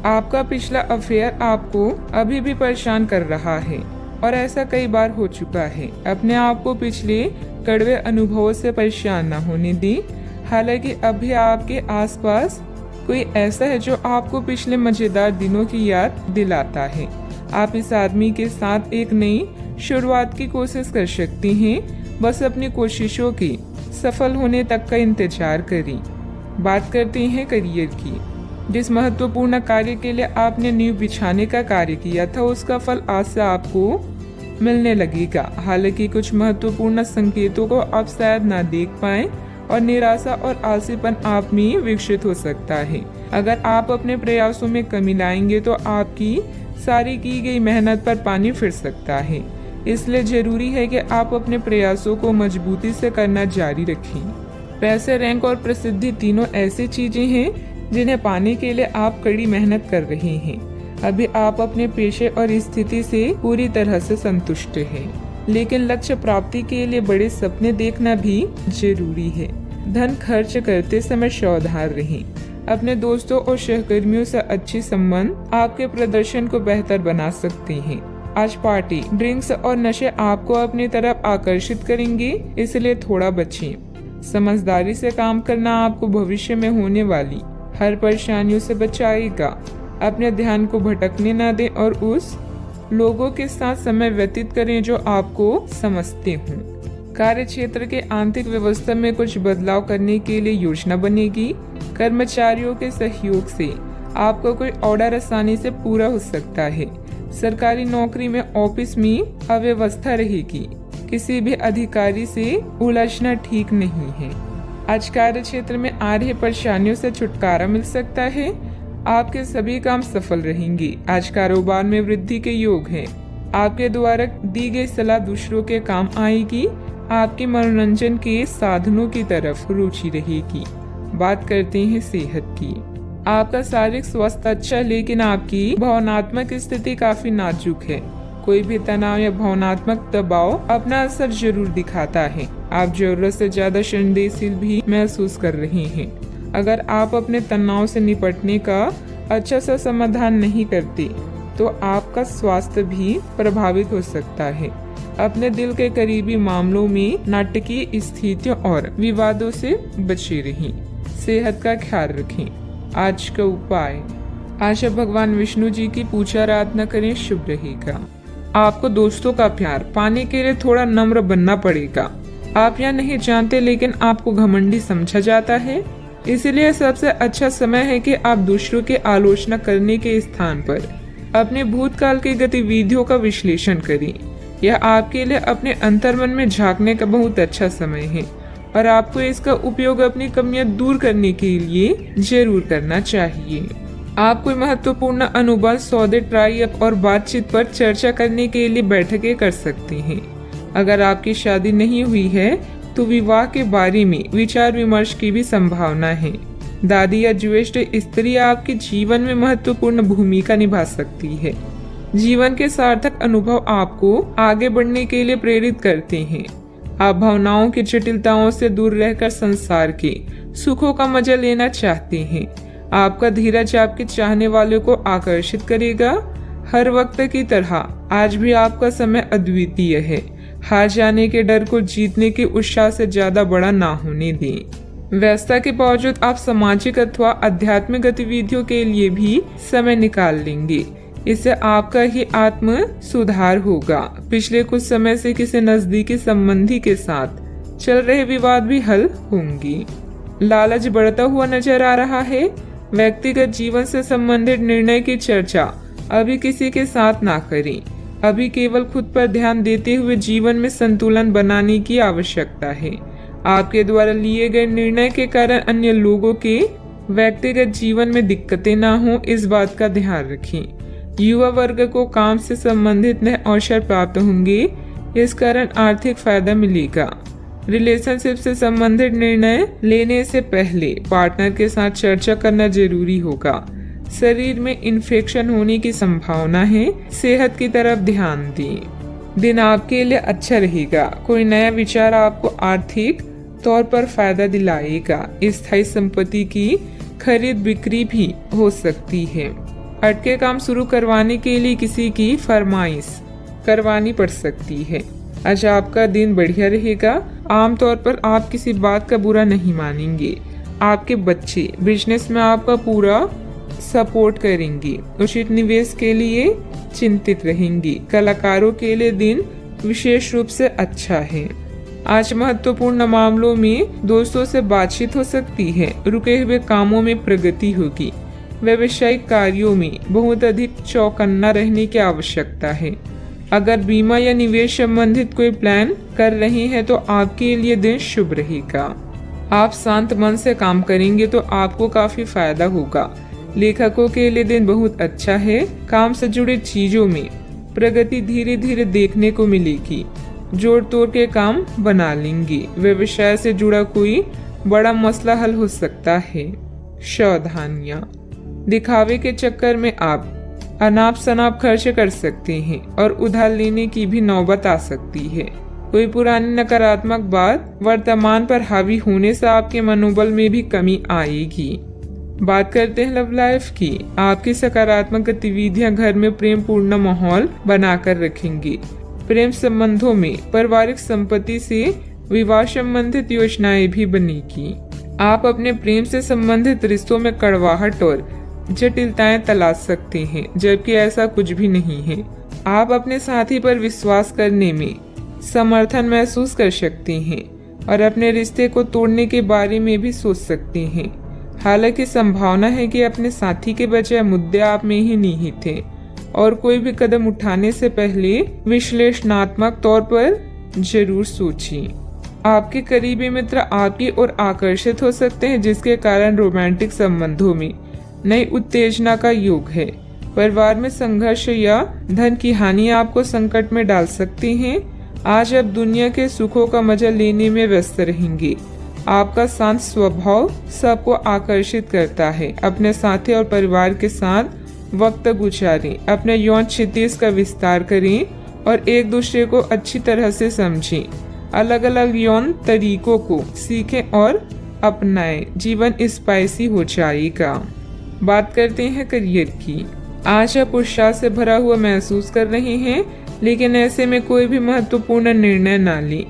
आपका पिछला अफेयर आपको अभी भी परेशान कर रहा है और ऐसा कई बार हो चुका है। अपने आप को पिछले कड़वे अनुभवों से परेशान न होने दें। हालांकि अभी आपके आसपास कोई ऐसा है जो आपको पिछले मजेदार दिनों की याद दिलाता है। आप इस आदमी के साथ एक नई शुरुआत की कोशिश कर सकती हैं। बस अपनी कोशिशों के सफल होने तक का इंतजार करें। बात करते हैं करियर की। जिस महत्वपूर्ण कार्य के लिए आपने नींव बिछाने का कार्य किया था उसका फल आज से आपको मिलने लगेगा। हालांकि कुछ महत्वपूर्ण संकेतों को आप शायद ना देख पाएं और निराशा और आलसीपन आप में विकसित हो सकता है। अगर आप अपने प्रयासों में कमी लाएंगे तो आपकी सारी की गई मेहनत पर पानी फिर सकता है। इसलिए जरूरी है कि आप अपने प्रयासों को मजबूती से करना जारी रखें। पैसे, रैंक और प्रसिद्धि तीनों ऐसी चीजें हैं जिन्हें पाने के लिए आप कड़ी मेहनत कर रहे हैं। अभी आप अपने पेशे और स्थिति से पूरी तरह से संतुष्ट हैं, लेकिन लक्ष्य प्राप्ति के लिए बड़े सपने देखना भी जरूरी है। धन खर्च करते समय सावधान रहें। अपने दोस्तों और सहकर्मियों से अच्छे संबंध आपके प्रदर्शन को बेहतर बना सकते हैं। आज पार्टी, ड्रिंक्स और नशे आपको अपनी तरफ आकर्षित करेंगे, इसलिए थोड़ा बचें। समझदारी से काम करना आपको भविष्य में होने वाली हर परेशानियों से बचाएगा। अपने ध्यान को भटकने न दें और उस लोगों के साथ समय व्यतीत करें जो आपको समझते हों। कार्य क्षेत्र के आंतरिक व्यवस्था में कुछ बदलाव करने के लिए योजना बनेगी। कर्मचारियों के सहयोग से आपका कोई ऑर्डर आसानी से पूरा हो सकता है। सरकारी नौकरी में ऑफिस में अव्यवस्था रहेगी। किसी भी अधिकारी से उलझना ठीक नहीं है। आज कार्य क्षेत्र में आ रही परेशानियों से छुटकारा मिल सकता है। आपके सभी काम सफल रहेंगे। आज कारोबार में वृद्धि के योग है। आपके द्वारा दी गई सलाह दूसरों के काम आएगी। आपके मनोरंजन के साधनों की तरफ रुचि रहेगी। बात करते हैं सेहत की। आपका शारीरिक स्वास्थ्य अच्छा, लेकिन आपकी भावनात्मक स्थिति काफी नाजुक है। कोई भी तनाव या भावनात्मक दबाव अपना असर जरूर दिखाता है। आप जरूरत से ज्यादा संवेदनशील भी महसूस कर रहे हैं। अगर आप अपने तनाव से निपटने का अच्छा सा समाधान नहीं करते तो आपका स्वास्थ्य भी प्रभावित हो सकता है। अपने दिल के करीबी मामलों में नाटकीय स्थितियों और विवादों से बचे रहें। सेहत का ख्याल रखें। आज का उपाय, आज भगवान विष्णु जी की पूजा आराधना करें, शुभ रहेगा। आपको दोस्तों का प्यार पाने के लिए थोड़ा नम्र बनना पड़ेगा। आप यह नहीं जानते लेकिन आपको घमंडी समझा जाता है, इसलिए सबसे अच्छा समय है कि आप दूसरों की आलोचना करने के स्थान पर अपने भूतकाल की गतिविधियों का विश्लेषण करें। यह आपके लिए अपने अंतर्मन में झांकने का बहुत अच्छा समय है और आपको इसका उपयोग अपनी कमियां दूर करने के लिए जरूर करना चाहिए। आप कोई महत्वपूर्ण अनुबंध, सौदे, ट्राई अप और बातचीत पर चर्चा करने के लिए बैठकें कर सकते हैं। अगर आपकी शादी नहीं हुई है तो विवाह के बारे में विचार विमर्श की भी संभावना है। दादी या ज्येष्ठ स्त्री आपके जीवन में महत्वपूर्ण भूमिका निभा सकती है। जीवन के सार्थक अनुभव आपको आगे बढ़ने के लिए प्रेरित करते हैं। आप भावनाओं की जटिलताओं से दूर रहकर संसार के सुखों का मजा लेना चाहते हैं। आपका धीरज आपके चाहने वालों को आकर्षित करेगा। हर वक्त की तरह आज भी आपका समय अद्वितीय है। हार जाने के डर को जीतने के उत्साह से ज्यादा बड़ा ना होने दें। व्यस्तता के बावजूद आप सामाजिक अथवा आध्यात्मिक गतिविधियों के लिए भी समय निकाल लेंगे। इससे आपका ही आत्म सुधार होगा। पिछले कुछ समय से किसी नजदीकी संबंधी के साथ चल रहे विवाद भी हल होंगे। लालच बढ़ता हुआ नजर आ रहा है। व्यक्तिगत जीवन से संबंधित निर्णय की चर्चा अभी किसी के साथ ना करें। अभी केवल खुद पर ध्यान देते हुए जीवन में संतुलन बनाने की आवश्यकता है। आपके द्वारा लिए गए निर्णय के कारण अन्य लोगों के व्यक्तिगत जीवन में दिक्कतें ना हो, इस बात का ध्यान रखें। युवा वर्ग को काम से संबंधित नए अवसर प्राप्त होंगे, इस कारण आर्थिक फायदा मिलेगा। रिलेशनशिप से संबंधित निर्णय लेने से पहले पार्टनर के साथ चर्चा करना जरूरी होगा। शरीर में इन्फेक्शन होने की संभावना है, सेहत की तरफ ध्यान दें। दिन आपके लिए अच्छा रहेगा। कोई नया विचार आपको आर्थिक तौर पर फायदा दिलाएगा। स्थायी संपत्ति की खरीद बिक्री भी हो सकती है। अटके काम शुरू करवाने के लिए किसी की फरमाइश करवानी पड़ सकती है। आज आपका दिन बढ़िया रहेगा। आमतौर पर आप किसी बात का बुरा नहीं मानेंगे। आपके बच्चे बिजनेस में आपका पूरा सपोर्ट करेंगे। उचित निवेश के लिए चिंतित रहेंगी। कलाकारों के लिए दिन विशेष रूप से अच्छा है। आज महत्वपूर्ण मामलों में दोस्तों से बातचीत हो सकती है। रुके हुए कामों में प्रगति होगी। व्यावसायिक कार्यों में बहुत अधिक चौकन्ना रहने की आवश्यकता है। अगर बीमा या निवेश संबंधित कोई प्लान कर रहे हैं तो आपके लिए दिन शुभ रहेगा। आप शांत मन से काम करेंगे तो आपको काफी फायदा होगा। लेखकों के लिए दिन बहुत अच्छा है। काम से जुड़े चीजों में प्रगति धीरे धीरे देखने को मिलेगी। जोड़ तोड़ के काम बना लेंगे। व्यवसाय से जुड़ा कोई बड़ा मसला हल हो सकता है। सावधानियां, दिखावे के चक्कर में आप अनाप शनाप खर्च कर सकते हैं और उधार लेने की भी नौबत आ सकती है। कोई पुरानी नकारात्मक बात वर्तमान पर हावी होने से आपके मनोबल में भी कमी आएगी। बात करते हैं लव लाइफ की। आपकी सकारात्मक गतिविधियां घर में प्रेम पूर्ण माहौल बनाकर रखेंगी। प्रेम संबंधों में पारिवारिक संपत्ति से विवाह संबंधित योजनाएं भी बनेगी। आप अपने प्रेम से संबंधित रिश्तों में कड़वाहट और जटिलताएं तलाश सकते हैं, जबकि ऐसा कुछ भी नहीं है। आप अपने साथी पर विश्वास करने में समर्थन महसूस कर सकते हैं और अपने रिश्ते को तोड़ने के बारे में भी सोच सकते हैं। हालांकि संभावना है कि अपने साथी के बजाय मुद्दे आप में ही निहित थे और कोई भी कदम उठाने से पहले विश्लेषणात्मक तौर पर जरूर सोचें। आपके करीबी मित्र आपकी ओर आकर्षित हो सकते हैं, जिसके कारण रोमांटिक संबंधों में नई उत्तेजना का योग है। परिवार में संघर्ष या धन की हानि आपको संकट में डाल सकते हैं। आज आप दुनिया के सुखों का मजा लेने में व्यस्त रहेंगे। आपका शांत स्वभाव सबको आकर्षित करता है। अपने साथी और परिवार के साथ वक्त गुजारें। अपने यौन क्षितिज का विस्तार करें और एक दूसरे को अच्छी तरह से समझें। अलग अलग यौन तरीकों को सीखें और अपनाएं। जीवन स्पाइसी हो जाएगा। बात करते हैं करियर की। आज आप उत्साह से भरा हुआ महसूस कर रहे हैं, लेकिन ऐसे में कोई भी महत्वपूर्ण निर्णय ना लें।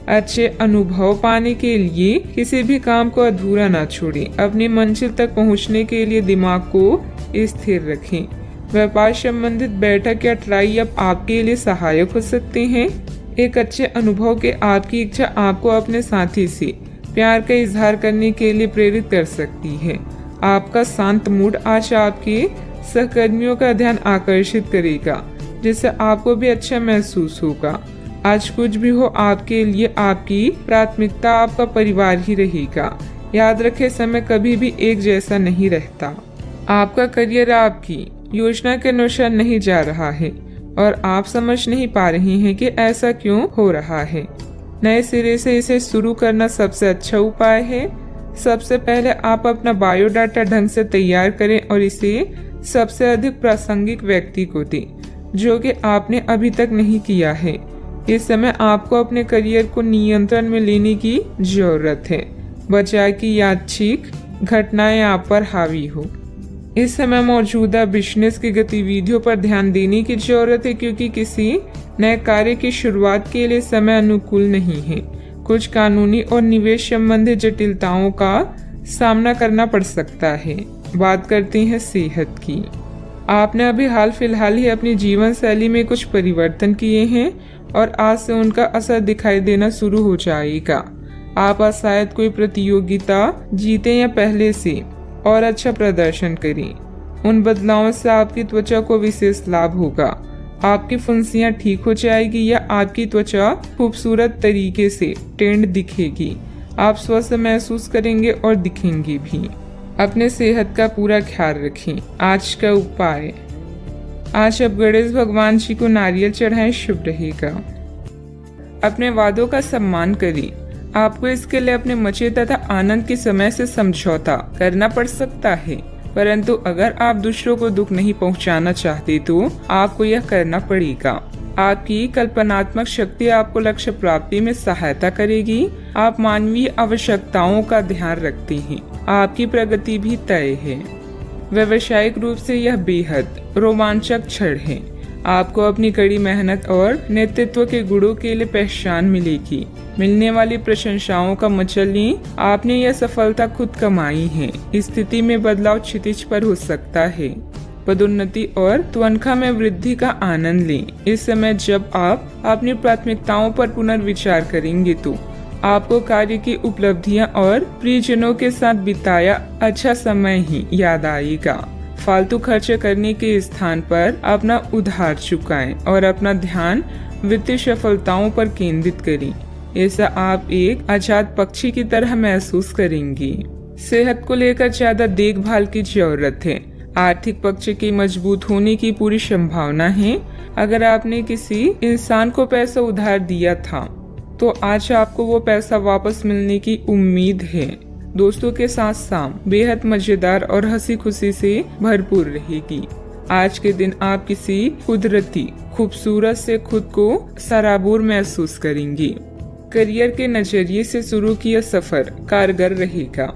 अच्छे अनुभव पाने के लिए किसी भी काम को अधूरा ना छोड़ें। अपनी मंजिल तक पहुंचने के लिए दिमाग को स्थिर रखें। व्यापार संबंधित बैठक या ट्राई अप आपके लिए सहायक हो सकते हैं। एक अच्छे अनुभव के आपकी इच्छा आपको अपने साथी से प्यार का इजहार करने के लिए प्रेरित कर सकती है। आपका शांत मूड आज आपके सहकर्मियों का ध्यान आकर्षित करेगा, जिससे आपको भी अच्छा महसूस होगा। आज कुछ भी हो, आपके लिए आपकी प्राथमिकता आपका परिवार ही रहेगा। याद रखें, समय कभी भी एक जैसा नहीं रहता। आपका करियर आपकी योजना के अनुसार नहीं जा रहा है और आप समझ नहीं पा रही हैं कि ऐसा क्यों हो रहा है। नए सिरे से इसे शुरू करना सबसे अच्छा उपाय है। सबसे पहले आप अपना बायोडाटा ढंग से तैयार करें और इसे सबसे अधिक प्रासंगिक व्यक्ति को दें जो कि आपने अभी तक नहीं किया है। इस समय आपको अपने करियर को नियंत्रण में लेने की जरूरत है, बजाय कि यादृच्छिक घटनाएं आप पर हावी हो। इस समय मौजूदा बिजनेस की गतिविधियों पर ध्यान देने की जरूरत है, क्योंकि किसी नए कार्य की शुरुआत के लिए समय अनुकूल नहीं है। कुछ कानूनी और निवेश संबंधी जटिलताओं का सामना करना पड़ सकता है। बात करते हैं सेहत की। आपने अभी हाल फिलहाल ही अपनी जीवन शैली में कुछ परिवर्तन किए हैं और आज से उनका असर दिखाई देना शुरू हो जाएगा। आप शायद कोई प्रतियोगिता जीते या पहले से और अच्छा प्रदर्शन करें। उन बदलावों से आपकी त्वचा को विशेष लाभ होगा। आपकी फुंसियां ठीक हो जाएगी या आपकी त्वचा खूबसूरत तरीके से टेंड दिखेगी। आप स्वस्थ महसूस करेंगे और दिखेंगे भी। अपने सेहत का पूरा ख्याल रखें। आज का उपाय, आज आप गणेश भगवान जी को नारियल चढ़ाएं, शुभ रहेगा। अपने वादों का सम्मान करें। आपको इसके लिए अपने मजे तथा आनंद के समय से समझौता करना पड़ सकता है, परंतु अगर आप दूसरों को दुख नहीं पहुंचाना चाहते तो आपको यह करना पड़ेगा। आपकी कल्पनात्मक शक्ति आपको लक्ष्य प्राप्ति में सहायता करेगी। आप मानवीय आवश्यकताओं का ध्यान रखते हैं। आपकी प्रगति भी तय है। व्यावसायिक रूप से यह बेहद रोमांचक क्षण है। आपको अपनी कड़ी मेहनत और नेतृत्व के गुणों के लिए पहचान मिलेगी। मिलने वाली प्रशंसाओं का मजा लें। आपने यह सफलता खुद कमाई है। स्थिति में बदलाव क्षितिज पर हो सकता है। पदोन्नति और तनख्वाह में वृद्धि का आनंद लें। इस समय जब आप अपनी प्राथमिकताओं पर पुनर्विचार करेंगे तो आपको कार्य की उपलब्धियां और प्रियजनों के साथ बिताया अच्छा समय ही याद आएगा। फालतू खर्च करने के स्थान पर अपना उधार चुकाएं और अपना ध्यान वित्तीय सफलताओं पर केंद्रित करें। ऐसा आप एक आजाद पक्षी की तरह महसूस करेंगे। सेहत को लेकर ज्यादा देखभाल की जरूरत है। आर्थिक पक्ष के मजबूत होने की पूरी संभावना है। अगर आपने किसी इंसान को पैसा उधार दिया था तो आज आपको वो पैसा वापस मिलने की उम्मीद है। दोस्तों के साथ शाम बेहद मजेदार और हंसी खुशी से भरपूर रहेगी। आज के दिन आप किसी कुदरती खूबसूरत से खुद को सराबोर महसूस करेंगे। करियर के नजरिए से शुरू किया सफर कारगर रहेगा,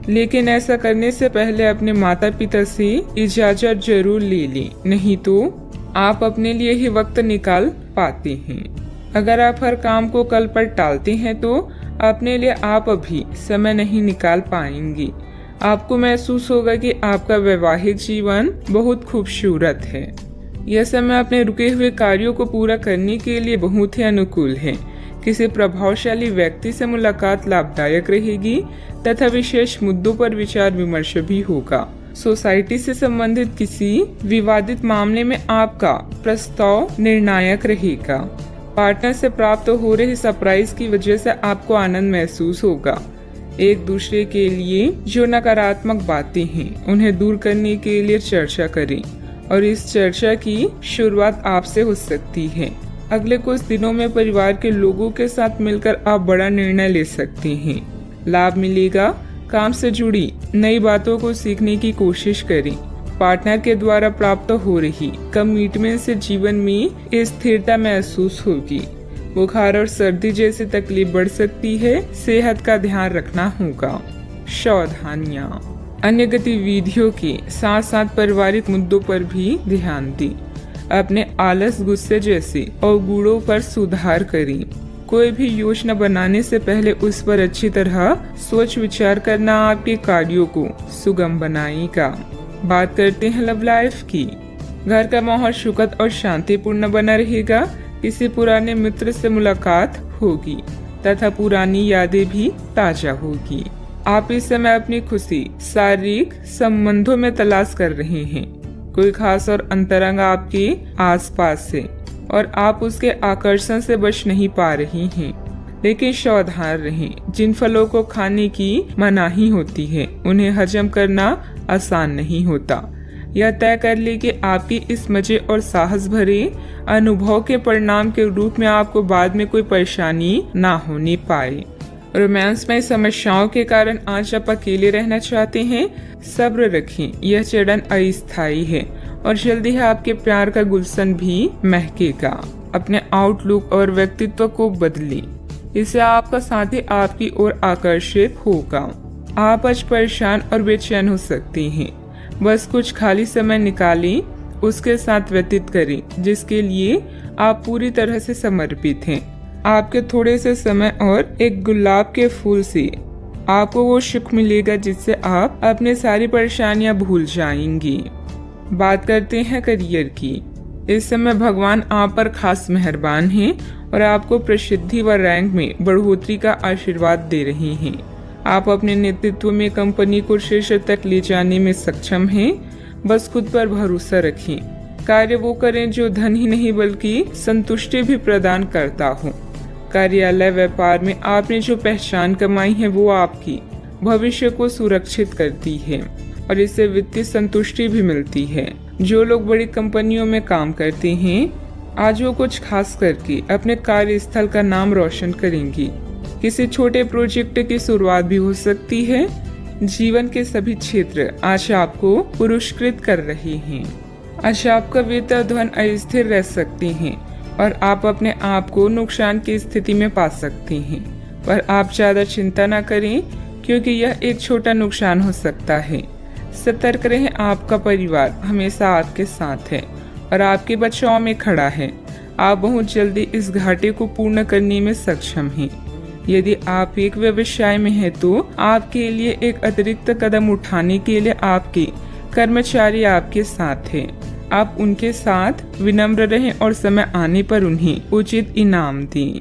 लेकिन ऐसा करने से पहले अपने माता पिता से इजाजत जरूर ले लें, नहीं तो आप अपने लिए ही वक्त निकाल पाते हैं। अगर आप हर काम को कल पर टालते हैं तो अपने लिए आप अभी समय नहीं निकाल पाएंगे। आपको महसूस होगा कि आपका वैवाहिक जीवन बहुत खूबसूरत है। यह समय अपने रुके हुए कार्यों को पूरा करने के लिए बहुत ही अनुकूल है। किसी प्रभावशाली व्यक्ति से मुलाकात लाभदायक रहेगी तथा विशेष मुद्दों पर विचार विमर्श भी होगा। सोसाइटी से संबंधित किसी विवादित मामले में आपका प्रस्ताव निर्णायक रहेगा। पार्टनर से प्राप्त हो रही सरप्राइज की वजह से आपको आनंद महसूस होगा। एक दूसरे के लिए जो नकारात्मक बातें हैं उन्हें दूर करने के लिए चर्चा करें और इस चर्चा की शुरुआत आपसे हो सकती है। अगले कुछ दिनों में परिवार के लोगों के साथ मिलकर आप बड़ा निर्णय ले सकते हैं। लाभ मिलेगा। काम से जुड़ी नई बातों को सीखने की कोशिश करें। पार्टनर के द्वारा प्राप्त हो रही कमिटमेंट से जीवन में स्थिरता महसूस होगी। बुखार और सर्दी जैसी तकलीफ बढ़ सकती है। सेहत का ध्यान रखना होगा। सावधानियां, अन्य गतिविधियों के साथ साथ पारिवारिक मुद्दों पर भी ध्यान दें। अपने आलस, गुस्से जैसे अवगुणों पर सुधार करें। कोई भी योजना बनाने से पहले उस पर अच्छी तरह सोच विचार करना आपके कार्यों को सुगम बनाएगा। बात करते हैं लव लाइफ की। घर का माहौल सुखद और शांतिपूर्ण बना रहेगा। किसी पुराने मित्र से मुलाकात होगी तथा पुरानी यादें भी ताजा होगी। आप इस समय अपनी खुशी शारीरिक संबंधों में तलाश कर रहे हैं। कोई खास और अंतरंग आपके आसपास है और आप उसके आकर्षण से बच नहीं पा रही हैं। लेकिन सावधान रहें। जिन फलों को खाने की मनाही होती है उन्हें हजम करना आसान नहीं होता। यह तय कर ले कि आपकी इस मजे और साहस भरे अनुभव के परिणाम के रूप में आपको बाद में कोई परेशानी ना होने पाए। रोमांस में समस्याओं के कारण आज आप अकेले रहना चाहते हैं, सब्र रखें, यह चरण अस्थायी है और जल्दी ही आपके प्यार का गुलशन भी महकेगा। अपने आउटलुक और व्यक्तित्व को बदलें, इससे आपका साथी आपकी ओर आकर्षित होगा। आप आज परेशान और बेचैन हो सकते हैं, बस कुछ खाली समय निकालें, उसके साथ व्यतीत करें जिसके लिए आप पूरी तरह से समर्पित हैं। आपके थोड़े से समय और एक गुलाब के फूल से आपको वो सुख मिलेगा जिससे आप अपनी सारी परेशानियां भूल जाएंगी। बात करते हैं करियर की। इस समय भगवान आप पर खास मेहरबान हैं और आपको प्रसिद्धि व रैंक में बढ़ोतरी का आशीर्वाद दे रहे हैं। आप अपने नेतृत्व में कंपनी को शीर्ष तक ले जाने में सक्षम हैं। बस खुद पर भरोसा रखें। कार्य वो करें जो धन ही नहीं बल्कि संतुष्टि भी प्रदान करता हो। कार्यालय व्यापार में आपने जो पहचान कमाई है वो आपकी भविष्य को सुरक्षित करती है और इससे वित्तीय संतुष्टि भी मिलती है। जो लोग बड़ी कंपनियों में काम करते हैं आज वो कुछ खास करके अपने कार्यस्थल का नाम रोशन करेंगी। किसी छोटे प्रोजेक्ट की शुरुआत भी हो सकती है। जीवन के सभी क्षेत्र आज आपको पुरस्कृत कर रहे हैं। आज आपका वित्त और धन अस्थिर रह सकते हैं और आप अपने आप को नुकसान की स्थिति में पा सकते हैं, पर आप ज्यादा चिंता न करें क्योंकि यह एक छोटा नुकसान हो सकता है। सतर्क रहें, आपका परिवार हमेशा आपके साथ है और आपके बचाव में खड़ा है। आप बहुत जल्दी इस घाटे को पूर्ण करने में सक्षम हैं। यदि आप एक व्यवसाय में हैं तो आपके लिए एक अतिरिक्त कदम उठाने के लिए आपके कर्मचारी आपके साथ हैं। आप उनके साथ विनम्र रहें और समय आने पर उन्हें उचित इनाम दें।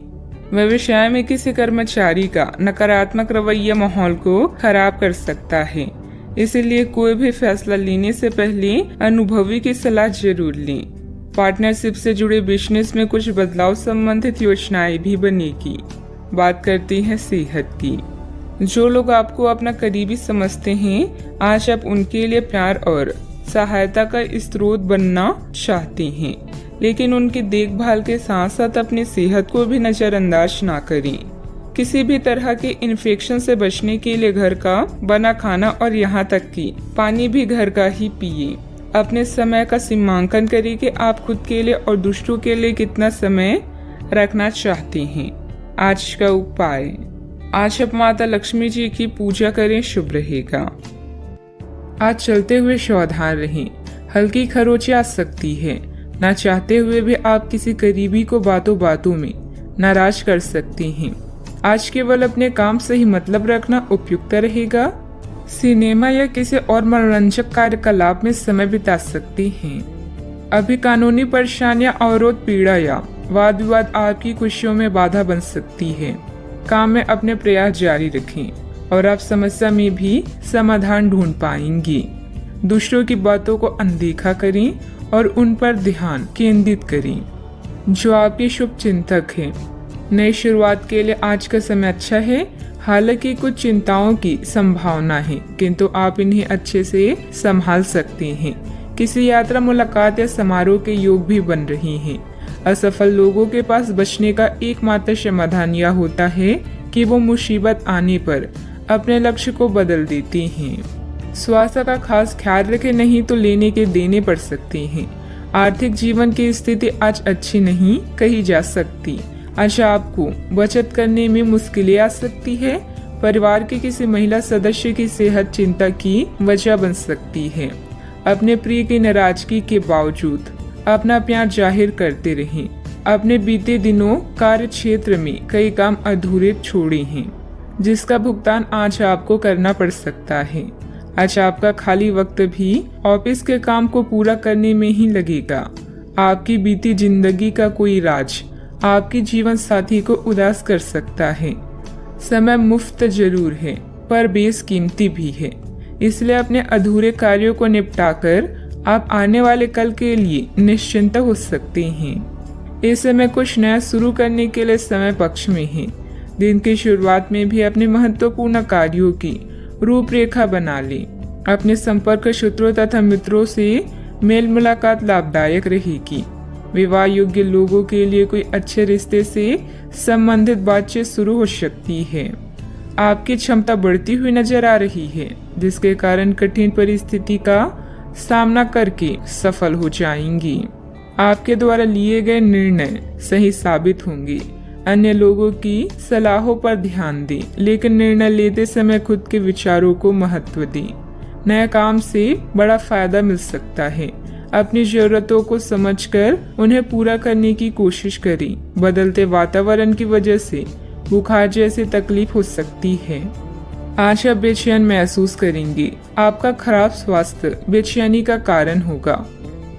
व्यवसाय में किसी कर्मचारी का नकारात्मक रवैया माहौल को खराब कर सकता है, इसलिए कोई भी फैसला लेने से पहले अनुभवी की सलाह जरूर लें। पार्टनरशिप से जुड़े बिजनेस में कुछ बदलाव संबंधित योजनाएं भी बनेगी। बात करते हैं सेहत की। जो लोग आपको अपना करीबी समझते हैं आज आप उनके लिए प्यार और सहायता का स्रोत बनना चाहते हैं, लेकिन उनकी देखभाल के साथ साथ अपनी सेहत को भी नजरअंदाज ना करें। किसी भी तरह के इन्फेक्शन से बचने के लिए घर का बना खाना और यहाँ तक कि पानी भी घर का ही पिए। अपने समय का सीमांकन करें कि आप खुद के लिए और दूसरों के लिए कितना समय रखना चाहते हैं। आज का उपाय, आज आप माता लक्ष्मी जी की पूजा करें, शुभ रहेगा। आज चलते हुए सावधान रहें, हल्की खरोंच आ सकती है। ना चाहते हुए भी आप किसी करीबी को बातों बातों में नाराज कर सकते हैं। आज केवल अपने काम से ही मतलब रखना उपयुक्त रहेगा। सिनेमा या किसी और मनोरंजक कार्यकलाप में समय बिता सकते हैं। अभी कानूनी परेशानियां, अवरोध, पीड़ा या वाद विवाद आपकी खुशियों में बाधा बन सकती है। काम में अपने प्रयास जारी रखें और आप समस्या में भी समाधान ढूंढ पाएंगी। दूसरों की बातों को अनदेखा करें और उन पर ध्यान केंद्रित करें जो आपके शुभ चिंतक हैं। नई शुरुआत के लिए आज का समय अच्छा है। हालांकि कुछ चिंताओं की संभावना है, किंतु आप इन्हें अच्छे से संभाल सकते हैं। किसी यात्रा, मुलाकात या समारोह के योग भी बन रहे हैं। असफल लोगों के पास बचने का एकमात्र समाधान यह होता है कि वो मुसीबत आने पर अपने लक्ष्य को बदल देते हैं। स्वास्थ्य का खास ख्याल रखें, नहीं तो लेने के देने पड़ सकते हैं। आर्थिक जीवन की स्थिति आज अच्छी नहीं कही जा सकती। आज आपको बचत करने में मुश्किलें आ सकती है। परिवार के किसी महिला सदस्य की सेहत चिंता की वजह बन सकती है। अपने प्रिय की नाराजगी के बावजूद अपना प्यार जाहिर करते रहें। अपने बीते दिनों कार्य क्षेत्र में कई काम अधूरे छोड़े हैं, जिसका भुगतान आज आपको करना पड़ सकता है। आज आपका खाली वक्त भी ऑफिस के काम को पूरा करने में ही लगेगा। आपकी बीती जिंदगी का कोई राज आपके जीवन साथी को उदास कर सकता है। समय मुफ्त जरूर है पर बेशकीमती भी है, इसलिए अपने अधूरे कार्यों को निपटाकर आप आने वाले कल के लिए निश्चिंत हो सकते हैं। इस समय कुछ नया शुरू करने के लिए समय पक्ष में है। दिन की शुरुआत में भी अपने महत्वपूर्ण कार्यों की रूपरेखा बना लें। अपने संपर्क सूत्रों तथा मित्रों से मेल मुलाकात लाभदायक रहेगी। विवाह योग्य लोगों के लिए कोई अच्छे रिश्ते से संबंधित बातचीत शुरू हो सकती है। आपकी क्षमता बढ़ती हुई नजर आ रही है, जिसके कारण कठिन परिस्थिति का सामना करके सफल हो जाएंगी। आपके द्वारा लिए गए निर्णय सही साबित होंगे। अन्य लोगों की सलाहों पर ध्यान दें, लेकिन निर्णय लेते समय खुद के विचारों को महत्व दें। नए काम से बड़ा फायदा मिल सकता है। अपनी जरूरतों को समझकर उन्हें पूरा करने की कोशिश करें। बदलते वातावरण की वजह से बुखार जैसी तकलीफ हो सकती है। आज आप बेचैन महसूस करेंगे। आपका खराब स्वास्थ्य बेचैनी का कारण होगा।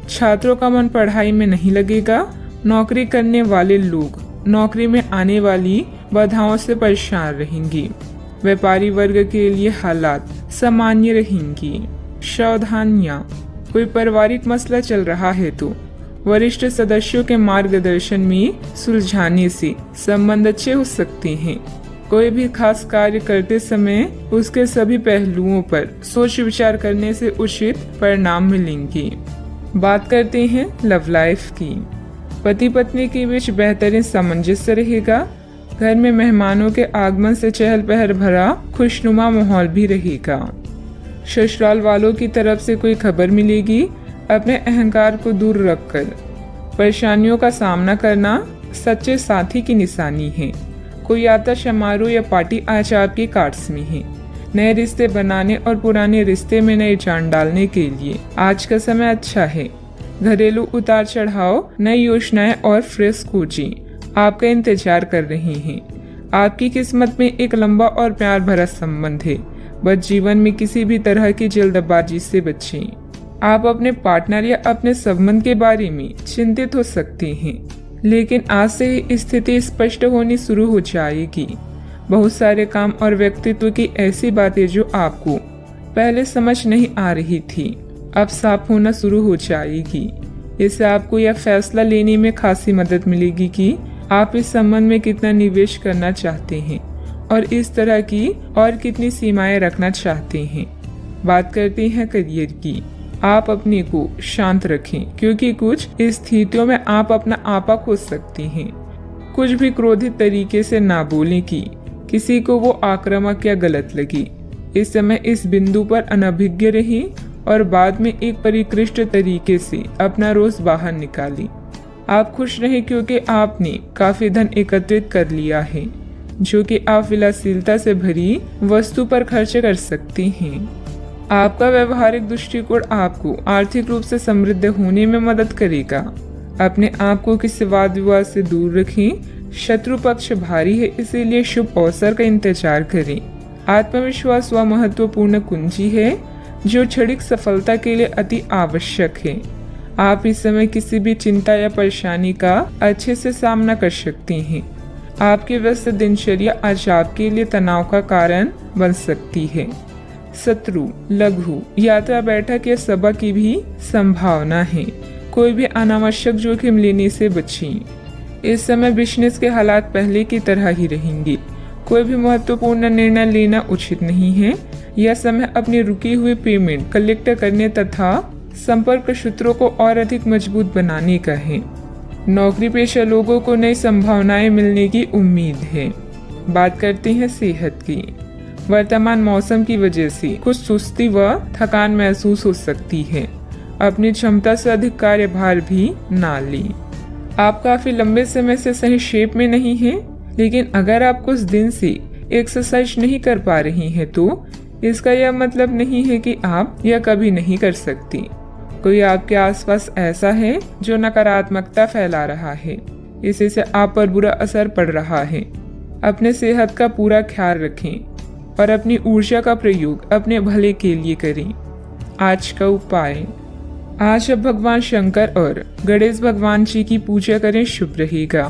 छात्रों का मन पढ़ाई में नहीं लगेगा। नौकरी करने वाले लोग नौकरी में आने वाली बाधाओं से परेशान रहेंगे। व्यापारी वर्ग के लिए हालात सामान्य रहेंगी। सावधानियां, कोई पारिवारिक मसला चल रहा है तो वरिष्ठ सदस्यों के मार्गदर्शन में सुलझाने से संबंध अच्छे हो सकते हैं। कोई भी खास कार्य करते समय उसके सभी पहलुओं पर सोच विचार करने से उचित परिणाम मिलेंगे। बात करते हैं लव लाइफ की। पति पत्नी के बीच बेहतरीन सामंजस्य रहेगा। घर में मेहमानों के आगमन से चहल पहल भरा खुशनुमा माहौल भी रहेगा। ससुराल वालों की तरफ से कोई खबर मिलेगी। अपने अहंकार को दूर रखकर परेशानियों का सामना करना सच्चे साथी की निशानी है। कोई यात्रा समारोह या पार्टी आज आपके कार्ड्स में है। नए रिश्ते बनाने और पुराने रिश्ते में नई जान डालने के लिए आज का समय अच्छा है। घरेलू उतार चढ़ाव, नई योजनाएं और फ्रेश खोजें आपका इंतजार कर रही हैं। आपकी किस्मत में एक लंबा और प्यार भरा संबंध है। बस जीवन में किसी भी तरह की जल्दबाजी से बचें। आप अपने पार्टनर या अपने संबंध के बारे में चिंतित हो सकते हैं, लेकिन आज से ही स्थिति स्पष्ट होनी शुरू हो जाएगी। बहुत सारे काम और व्यक्तित्व की ऐसी बातें जो आपको पहले समझ नहीं आ रही थी, अब साफ होना शुरू हो जाएगी। इससे आपको यह फैसला लेने में खासी मदद मिलेगी कि आप इस संबंध में कितना निवेश करना चाहते हैं और इस तरह की और कितनी सीमाएं रखना चाहते हैं। बात करते हैं करियर की। आप अपने को शांत रखें, क्योंकि कुछ स्थितियों में आप अपना आपा खो सकती हैं। कुछ भी क्रोधित तरीके से ना बोलें कि किसी को वो आक्रामक या गलत लगी। इस समय इस बिंदु पर अनभिज्ञ रहें और बाद में एक परिष्कृत तरीके से अपना रोज बाहर निकालें। आप खुश रहें क्योंकि आपने काफी धन एकत्रित कर लिया है, जो कि आप विलासिता से भरी वस्तु पर खर्च कर सकती हैं। आपका व्यवहारिक दृष्टिकोण आपको आर्थिक रूप से समृद्ध होने में मदद करेगा। अपने आप को किसी वाद विवाद से दूर रखें। शत्रु पक्ष भारी है, इसीलिए शुभ अवसर का इंतजार करें। आत्मविश्वास वह महत्वपूर्ण कुंजी है जो क्षणिक सफलता के लिए अति आवश्यक है। आप इस समय किसी भी चिंता या परेशानी का अच्छे से सामना कर सकते हैं। आपकी व्यस्त दिनचर्या आज आपके लिए तनाव का कारण बन सकती है। शत्रु, लघु यात्रा, बैठक या सभा की भी संभावना है। कोई भी अनावश्यक जोखिम लेने से बचें। इस समय बिजनेस के हालात पहले की तरह ही रहेंगे। कोई भी महत्वपूर्ण निर्णय लेना उचित नहीं है। यह समय अपनी रुकी हुई पेमेंट कलेक्ट करने तथा संपर्क सूत्रों को और अधिक मजबूत बनाने का है। नौकरी पेशा लोगों को नई संभावनाएं मिलने की उम्मीद है। बात करते हैं सेहत की। वर्तमान मौसम की वजह से कुछ सुस्ती व थकान महसूस हो सकती है। अपनी क्षमता से अधिक कार्यभार भी ना लें। आप काफी लंबे समय से सही शेप में नहीं हैं, लेकिन अगर आप कुछ दिन से एक्सरसाइज नहीं कर पा रही हैं तो इसका यह मतलब नहीं है कि आप यह कभी नहीं कर सकती। कोई आपके आसपास ऐसा है जो नकारात्मकता फैला रहा है, इसी से आप पर बुरा असर पड़ रहा है। अपने सेहत का पूरा ख्याल रखें और अपनी ऊर्जा का प्रयोग अपने भले के लिए करें। आज का उपाय, आज आप भगवान शंकर और गणेश भगवान जी की पूजा करें, शुभ रहेगा।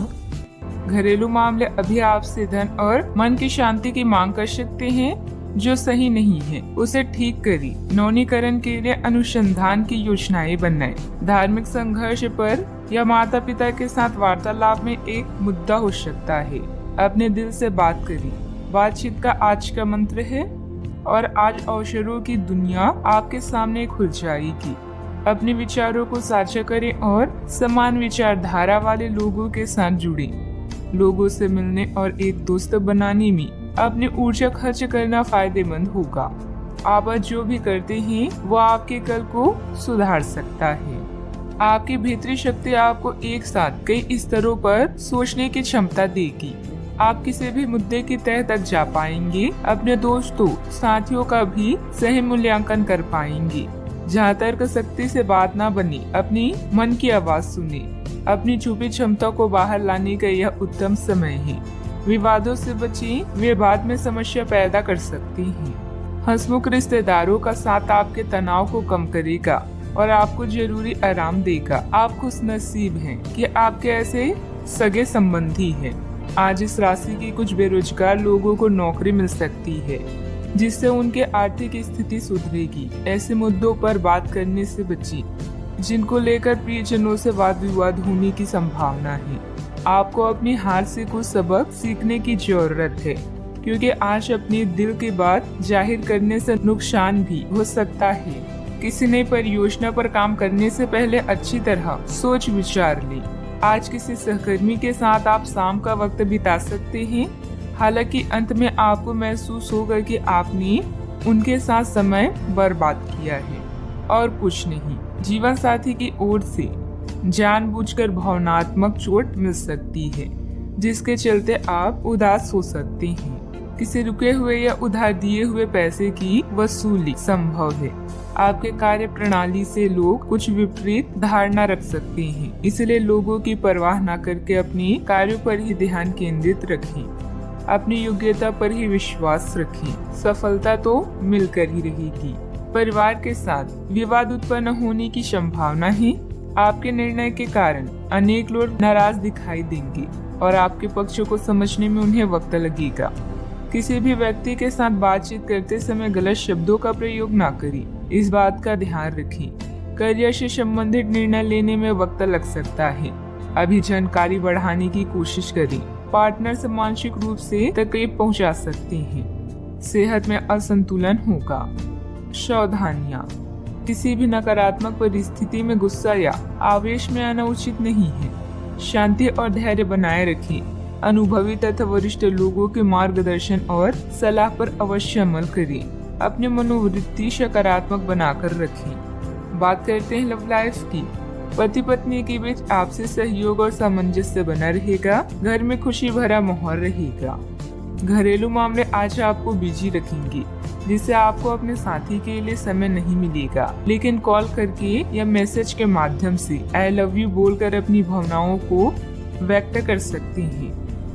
घरेलू मामले अभी आपसे धन और मन की शांति की मांग कर सकते हैं। जो सही नहीं है उसे ठीक करें। नवीनीकरण के लिए अनुसंधान की योजनाएं बनाएं। धार्मिक संघर्ष पर या माता पिता के साथ वार्तालाप में एक मुद्दा हो सकता है। अपने दिल से बात करें। बातचीत का आज का मंत्र है और आज अवसरों की दुनिया आपके सामने खुल जाएगी। अपने विचारों को साझा करें और समान विचारधारा वाले लोगों के साथ जुड़ें। लोगों से मिलने और एक दोस्त बनाने में अपनी ऊर्जा खर्च करना फायदेमंद होगा। आप आज जो भी करते हैं वो आपके कल को सुधार सकता है। आपकी भीतरी शक्ति आपको एक साथ कई स्तरों पर सोचने की क्षमता देगी। आप किसी भी मुद्दे की तह तक जा पाएंगे। अपने दोस्तों साथियों का भी सही मूल्यांकन कर पाएंगे। जहाँ तर्क शक्ति से बात ना बनी, अपनी मन की आवाज सुने। अपनी छुपी क्षमता को बाहर लाने का यह उत्तम समय है। विवादों से बचें, वे बाद में समस्या पैदा कर सकती हैं। हंसमुख रिश्तेदारों का साथ आपके तनाव को कम करेगा और आपको जरूरी आराम देगा। आप खुशनसीब हैं कि आपके ऐसे सगे संबंधी हैं। आज इस राशि की कुछ बेरोजगार लोगों को नौकरी मिल सकती है, जिससे उनकी आर्थिक स्थिति सुधरेगी। ऐसे मुद्दों पर बात करने से बचें जिनको लेकर प्रियजनों से वाद विवाद होने की संभावना है। आपको अपनी हार से कुछ सबक सीखने की जरूरत है, क्योंकि आज अपने दिल की बात जाहिर करने से नुकसान भी हो सकता है। किसी नई परियोजना पर काम करने से पहले अच्छी तरह सोच विचार लें। आज किसी सहकर्मी के साथ आप शाम का वक्त बिता सकते हैं। हालांकि अंत में आपको महसूस होगा कि आपने उनके साथ समय बर्बाद किया है और कुछ नहीं। जीवन साथी की ओर से जानबूझकर भावनात्मक चोट मिल सकती है, जिसके चलते आप उदास हो सकते हैं। किसी रुके हुए या उधार दिए हुए पैसे की वसूली संभव है। आपके कार्य प्रणाली से लोग कुछ विपरीत धारणा रख सकते हैं, इसलिए लोगों की परवाह न करके अपने कार्यों पर ही ध्यान केंद्रित रखें। अपनी योग्यता पर ही विश्वास रखें। सफलता तो मिलकर ही रहेगी। परिवार के साथ विवाद उत्पन्न होने की संभावना है। आपके निर्णय के कारण अनेक लोग नाराज दिखाई देंगे और आपके पक्षों को समझने में उन्हें वक्त लगेगा। किसी भी व्यक्ति के साथ बातचीत करते समय गलत शब्दों का प्रयोग न करें, इस बात का ध्यान रखें। करियर से संबंधित निर्णय लेने में वक्त लग सकता है। अभी जानकारी बढ़ाने की कोशिश करें। पार्टनर से मानसिक रूप से तकलीफ पहुंचा सकते हैं। सेहत में असंतुलन होगा। सावधानियां, किसी भी नकारात्मक परिस्थिति में गुस्सा या आवेश में आना उचित नहीं है। शांति और धैर्य बनाए रखें। अनुभवी तथा वरिष्ठ लोगों के मार्गदर्शन और सलाह पर अवश्य अमल करें। अपनी मनोवृत्ति सकारात्मक बनाकर रखें। बात करते हैं लव लाइफ की। पति पत्नी के बीच आपसी सहयोग और सामंजस्य बना रहेगा। घर में खुशी भरा माहौल रहेगा। घरेलू मामले आज आपको बिजी रखेंगे, जिससे आपको अपने साथी के लिए समय नहीं मिलेगा। लेकिन कॉल करके या मैसेज के माध्यम से आई लव यू बोलकर अपनी भावनाओं को व्यक्त कर सकते हैं।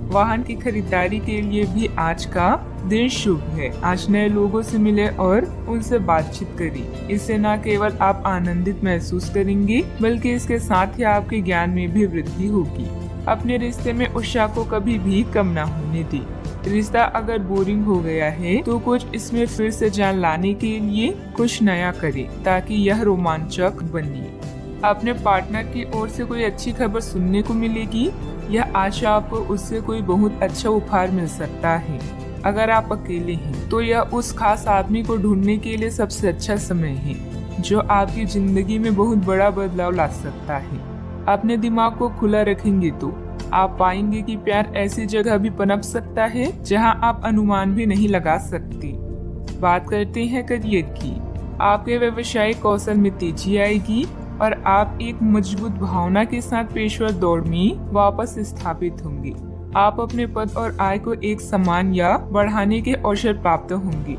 वाहन की खरीदारी के लिए भी आज का दिन शुभ है। आज नए लोगों से मिले और उनसे बातचीत करें। इससे न केवल आप आनंदित महसूस करेंगे, बल्कि इसके साथ ही आपके ज्ञान में भी वृद्धि होगी। अपने रिश्ते में उत्साह को कभी भी कम न होने दें। रिश्ता अगर बोरिंग हो गया है तो कुछ इसमें फिर से जान लाने के लिए कुछ नया करें, ताकि यह रोमांचक बने। अपने पार्टनर की ओर से कोई अच्छी खबर सुनने को मिलेगी। यह आशा आपको उससे कोई बहुत अच्छा उपहार मिल सकता है। अगर आप अकेले हैं तो यह उस खास आदमी को ढूंढने के लिए सबसे अच्छा समय है, जो आपकी जिंदगी में बहुत बड़ा बदलाव ला सकता है। अपने दिमाग को खुला रखेंगे तो आप पाएंगे कि प्यार ऐसी जगह भी पनप सकता है जहां आप अनुमान भी नहीं लगा सकते। बात करते हैं करियर की। आपके व्यवसायिक कौशल में तेजी आएगी और आप एक मजबूत भावना के साथ पेशेवर दौड़ में वापस स्थापित होंगे। आप अपने पद और आय को एक समान या बढ़ाने के अवसर प्राप्त होंगे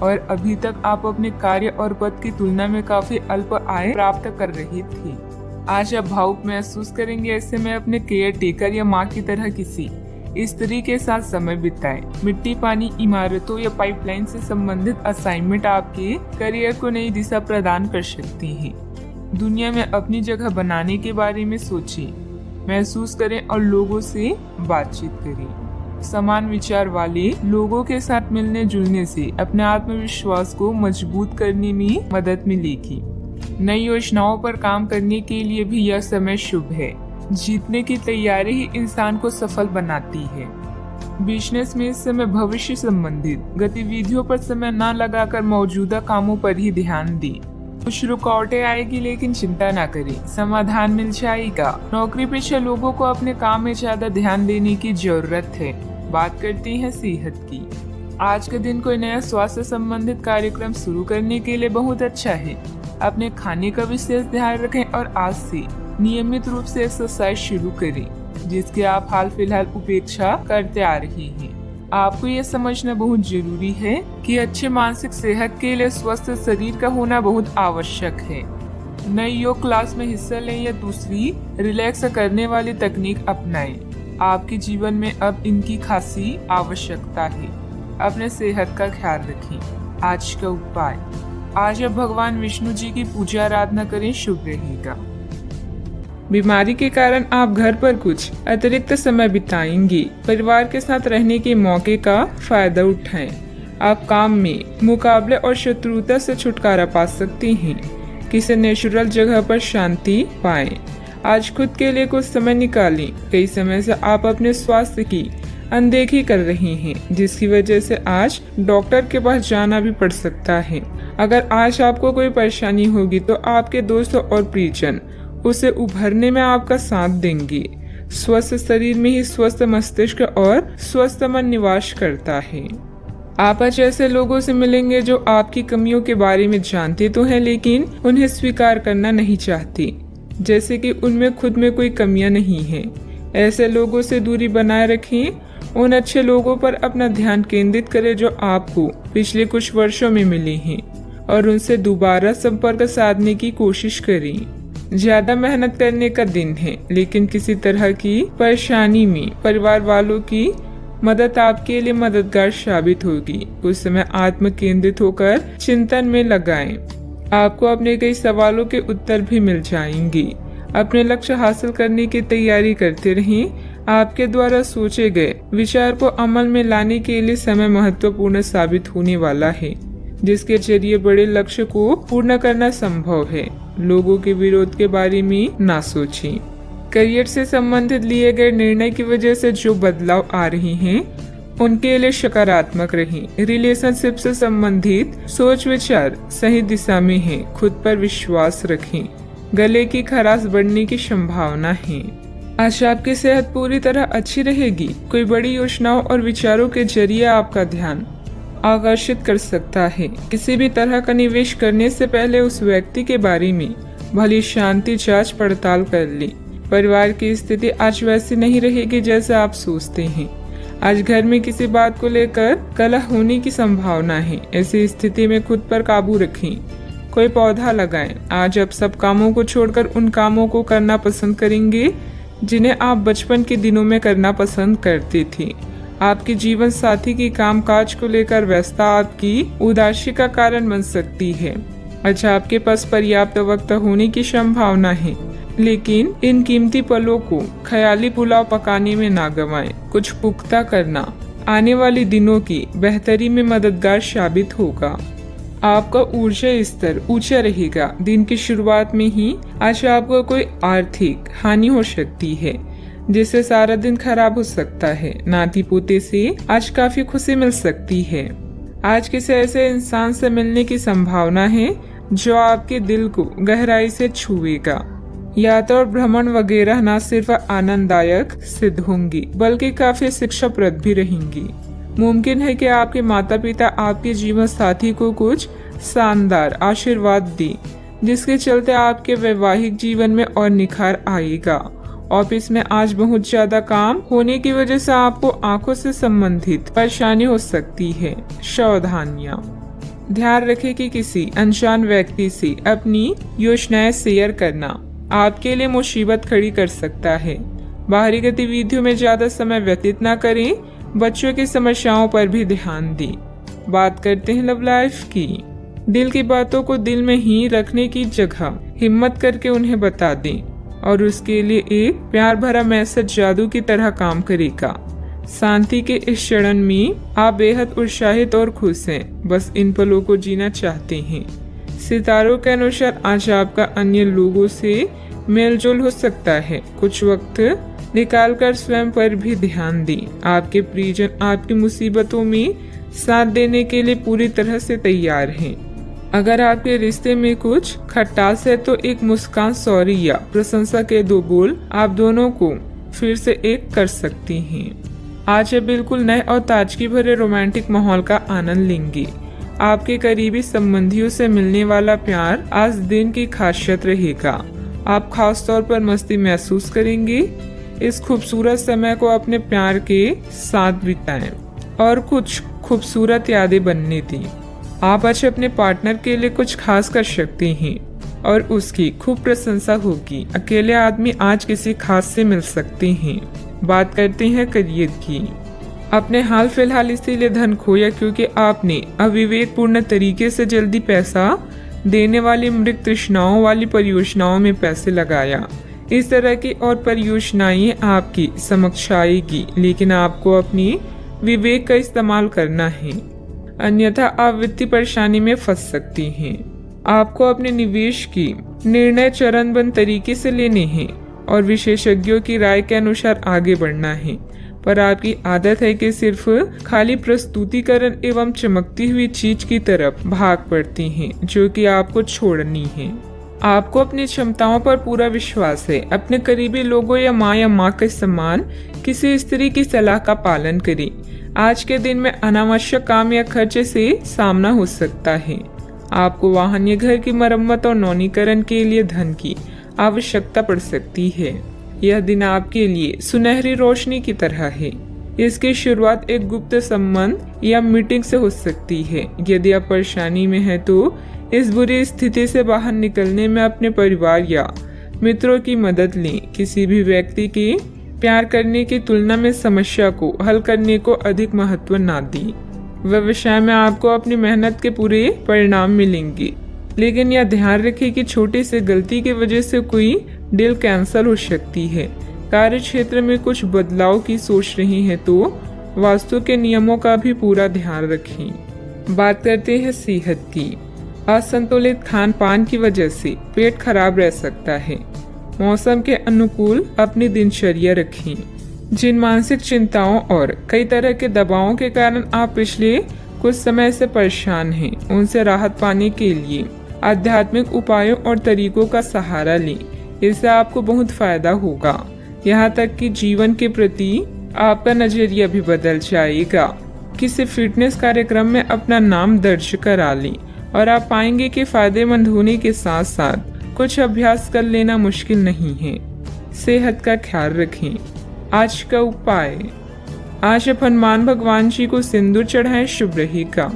और अभी तक आप अपने कार्य और पद की तुलना में काफी अल्प आय प्राप्त कर रहे थे। आज आप भावुक महसूस करेंगे। ऐसे में अपने केयर टेकर या माँ की तरह किसी स्त्री के साथ समय बिताएं। मिट्टी, पानी, इमारतों या पाइपलाइन से संबंधित असाइनमेंट आपके करियर को नई दिशा प्रदान कर सकते हैं। दुनिया में अपनी जगह बनाने के बारे में सोचें, महसूस करें और लोगों से बातचीत करें। समान विचार वाले लोगों के साथ मिलने जुलने से अपने आत्मविश्वास को मजबूत करने में मदद मिलेगी। नई योजनाओं पर काम करने के लिए भी यह समय शुभ है। जीतने की तैयारी ही इंसान को सफल बनाती है। बिजनेस में इस समय भविष्य संबंधित गतिविधियों पर समय न लगाकर मौजूदा कामों पर ही ध्यान दें। कुछ रुकावटें आएगी लेकिन चिंता न करें, समाधान मिल जाएगा। नौकरी पेशा लोगों को अपने काम में ज्यादा ध्यान देने की जरूरत है। बात करते हैं सेहत की। आज के दिन कोई नया स्वास्थ्य संबंधित कार्यक्रम शुरू करने के लिए बहुत अच्छा है। अपने खाने का विशेष ध्यान रखें और आज से नियमित रूप से एक्सरसाइज शुरू करें, जिसकी आप हाल फिलहाल उपेक्षा करते आ रहे हैं। आपको ये समझना बहुत जरूरी है कि अच्छे मानसिक सेहत के लिए स्वस्थ शरीर का होना बहुत आवश्यक है। नई योग क्लास में हिस्सा लें या दूसरी रिलैक्स करने वाली तकनीक अपनाएं। आपके जीवन में अब इनकी खासी आवश्यकता है। अपने सेहत का ख्याल रखें। आज का उपाय, आज आप भगवान विष्णु जी की पूजा आराधना करें, शुभ रहेगा। बीमारी के कारण आप घर पर कुछ अतिरिक्त समय बिताएंगे। परिवार के साथ रहने के मौके का फायदा उठाएं। आप काम में मुकाबले और शत्रुता से छुटकारा पा सकते हैं। किसी नेचुरल जगह पर शांति पाएं। आज खुद के लिए कुछ समय निकालें। कई समय से आप अपने स्वास्थ्य की अनदेखी कर रहे हैं, जिसकी वजह से आज डॉक्टर के पास जाना भी पड़ सकता है। अगर आज आपको कोई परेशानी होगी तो आपके दोस्त और परिजन उसे उभरने में आपका साथ देंगे। स्वस्थ शरीर में ही स्वस्थ मस्तिष्क और स्वस्थ मन निवास करता है। आप आज ऐसे लोगों से मिलेंगे जो आपकी कमियों के बारे में जानते तो हैं, लेकिन उन्हें स्वीकार करना नहीं चाहते, जैसे कि उनमें खुद में कोई कमियां नहीं है। ऐसे लोगों से दूरी बनाए रखें। उन अच्छे लोगों पर अपना ध्यान केंद्रित करें जो आपको पिछले कुछ वर्षों में मिले हैं और उनसे दोबारा संपर्क साधने की कोशिश करें। ज्यादा मेहनत करने का दिन है, लेकिन किसी तरह की परेशानी में परिवार वालों की मदद आपके लिए मददगार साबित होगी। कुछ समय आत्म केंद्रित होकर चिंतन में लगाएं। आपको अपने कई सवालों के उत्तर भी मिल जाएंगे। अपने लक्ष्य हासिल करने की तैयारी करते रहें। आपके द्वारा सोचे गए विचार को अमल में लाने के लिए समय महत्वपूर्ण साबित होने वाला है, जिसके जरिए बड़े लक्ष्य को पूर्ण करना संभव है। लोगों के विरोध के बारे में ना सोचें। करियर से संबंधित लिए गए निर्णय की वजह से जो बदलाव आ रहे हैं उनके लिए सकारात्मक रहें। रिलेशनशिप से संबंधित सोच विचार सही दिशा में है। खुद पर विश्वास रखें। गले की खराश बढ़ने की संभावना है। आज आपकी सेहत पूरी तरह अच्छी रहेगी। कोई बड़ी योजनाओं और विचारों के जरिए आपका ध्यान आकर्षित कर सकता है। किसी भी तरह का निवेश करने से पहले उस व्यक्ति के बारे में भली शांति जांच पड़ताल कर ले। परिवार की स्थिति आज वैसी नहीं रहेगी जैसे आप सोचते हैं। आज घर में किसी बात को लेकर कलह होने की संभावना है। ऐसी स्थिति में खुद पर काबू रखें। कोई पौधा लगाएं। आज आप सब कामों को छोड़कर उन कामों को करना पसंद करेंगे जिन्हें आप बचपन के दिनों में करना पसंद करते थे। आपके जीवन साथी की कामकाज को लेकर व्यस्तता आपकी उदासी का कारण बन सकती है। अच्छा, आपके पास पर्याप्त वक्त होने की संभावना है, लेकिन इन कीमती पलों को ख्याली पुलाव पकाने में ना गंवाएं। कुछ पुख्ता करना आने वाले दिनों की बेहतरी में मददगार साबित होगा। आपका ऊर्जा स्तर ऊंचा रहेगा। दिन की शुरुआत में ही आज आपको कोई आर्थिक हानि हो सकती है, जिससे सारा दिन खराब हो सकता है। नाती पोते से आज काफी खुशी मिल सकती है। आज किसी ऐसे इंसान से मिलने की संभावना है जो आपके दिल को गहराई से छुएगा। यात्रा और भ्रमण वगैरह न सिर्फ आनंददायक सिद्ध होंगी, बल्कि काफी शिक्षाप्रद भी रहेंगी। मुमकिन है कि आपके माता पिता आपके जीवन साथी को कुछ शानदार आशीर्वाद दें, जिसके चलते आपके वैवाहिक जीवन में और निखार आएगा। ऑफिस में आज बहुत ज्यादा काम होने की वजह से आपको आंखों से संबंधित परेशानी हो सकती है। सावधानियां, ध्यान रखें कि किसी अनजान व्यक्ति से अपनी योजनाएं शेयर करना आपके लिए मुसीबत खड़ी कर सकता है। बाहरी गतिविधियों में ज्यादा समय व्यतीत न करें। बच्चों की समस्याओं पर भी ध्यान दें। बात करते हैं लव लाइफ की। दिल की बातों को दिल में ही रखने की जगह हिम्मत करके उन्हें बता दें, और उसके लिए एक प्यार भरा मैसेज जादू की तरह काम करेगा। शांति के इस क्षण में आप बेहद उत्साहित और खुश हैं, बस इन पलों को जीना चाहते हैं। सितारों के अनुसार आज आपका अन्य लोगों से मेलजोल हो सकता है। कुछ वक्त निकालकर स्वयं पर भी ध्यान दें। आपके परिजन आपकी मुसीबतों में साथ देने के लिए पूरी तरह से तैयार हैं। अगर आपके रिश्ते में कुछ खटास है तो एक मुस्कान, सॉरी या प्रशंसा के 2 बोल आप दोनों को फिर से एक कर सकती हैं। आज आप बिल्कुल नए और ताजगी भरे रोमांटिक माहौल का आनंद लेंगे। आपके करीबी संबंधियों से मिलने वाला प्यार आज दिन की खासियत रहेगा। आप खास तौर पर मस्ती महसूस करेंगे। इस खूबसूरत समय को अपने प्यार के साथ बिताएं और कुछ खूबसूरत यादें बनने दें। आप आज अपने पार्टनर के लिए कुछ खास कर सकते हैं और उसकी खूब प्रशंसा होगी। अकेले आदमी आज किसी खास से मिल सकते हैं। बात करते हैं करियर की। अपने हाल फिलहाल इसीलिए धन खोया क्योंकि आपने अविवेकपूर्ण तरीके से जल्दी पैसा देने वाली मृग तृष्णाओं वाली परियोजनाओं में पैसे लगाया। इस तरह की और परियोजनाएं आपकी समक्ष आएगी, लेकिन आपको अपनी विवेक का इस्तेमाल करना है, अन्यथा आप वित्तीय परेशानी में फंस सकती हैं। आपको अपने निवेश की निर्णय चरणबद्ध तरीके से लेने हैं और विशेषज्ञों की राय के अनुसार आगे बढ़ना है, पर आपकी आदत है कि सिर्फ खाली प्रस्तुतिकरण एवं चमकती हुई चीज की तरफ भाग पड़ती हैं, जो कि आपको छोड़नी है। आपको अपनी क्षमताओं पर पूरा विश्वास है। अपने करीबी लोगों या माँ के समान किसी स्त्री की सलाह का पालन करें। आज के दिन में अनावश्यक काम या खर्चे से सामना हो सकता है। आपको वाहन या घर की मरम्मत और नवीनीकरण के लिए धन की आवश्यकता पड़ सकती है। यह दिन आपके लिए सुनहरी रोशनी की तरह है। इसकी शुरुआत एक गुप्त संबंध या मीटिंग से हो सकती है। यदि आप परेशानी में हैं तो इस बुरी स्थिति से बाहर निकलने में अपने परिवार या मित्रों की मदद लें। किसी भी व्यक्ति के प्यार करने की तुलना में समस्या को हल करने को अधिक महत्व ना दें। व्यवसाय में आपको अपनी मेहनत के पूरे परिणाम मिलेंगे, लेकिन यह ध्यान रखें कि छोटी सी गलती की वजह से कोई डील कैंसिल हो सकती है। कार्य क्षेत्र में कुछ बदलाव की सोच रही है तो वास्तु के नियमों का भी पूरा ध्यान रखें। बात करते हैं सेहत की। असंतुलित खान पान की वजह से पेट खराब रह सकता है। मौसम के अनुकूल अपनी दिनचर्या रखें। जिन मानसिक चिंताओं और कई तरह के दबावों के कारण आप पिछले कुछ समय से परेशान हैं, उनसे राहत पाने के लिए आध्यात्मिक उपायों और तरीकों का सहारा लें। इससे आपको बहुत फायदा होगा। यहाँ तक कि जीवन के प्रति आपका नजरिया भी बदल जाएगा। किसी फिटनेस कार्यक्रम में अपना नाम दर्ज करा लें और आप पाएंगे कि फायदेमंद होने के साथ साथ कुछ अभ्यास कर लेना मुश्किल नहीं है। सेहत का ख्याल रखें। आज का उपाय, आज आप हनुमान भगवान जी को सिंदूर चढ़ाएं, शुभ रहेगा।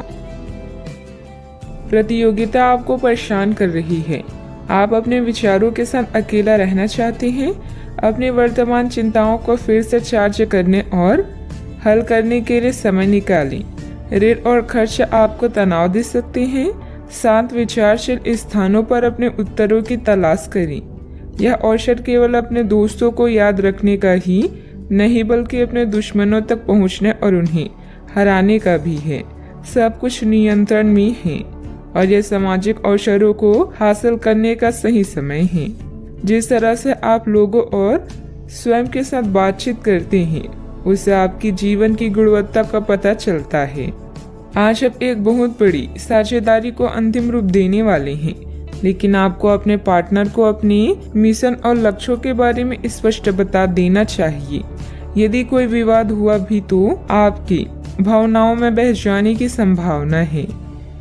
प्रतियोगिता आपको परेशान कर रही है। आप अपने विचारों के साथ अकेला रहना चाहते हैं। अपनी वर्तमान चिंताओं को फिर से चार्ज करने और हल करने के लिए समय निकालें। ऋण और खर्च आपको तनाव दे सकते हैं। शांत विचारशील स्थानों पर अपने उत्तरों की तलाश करें। यह अवसर केवल अपने दोस्तों को याद रखने का ही नहीं बल्कि अपने दुश्मनों तक पहुंचने और उन्हें हराने का भी है। सब कुछ नियंत्रण में है और यह सामाजिक अवसरों को हासिल करने का सही समय है। जिस तरह से आप लोगों और स्वयं के साथ बातचीत करते हैं उससे आपकी जीवन की गुणवत्ता का पता चलता है। आज आप एक बहुत बड़ी साझेदारी को अंतिम रूप देने वाले हैं, लेकिन आपको अपने पार्टनर को अपने मिशन और लक्ष्यों के बारे में स्पष्ट बता देना चाहिए। यदि कोई विवाद हुआ भी तो आपकी भावनाओं में बह जाने की संभावना है।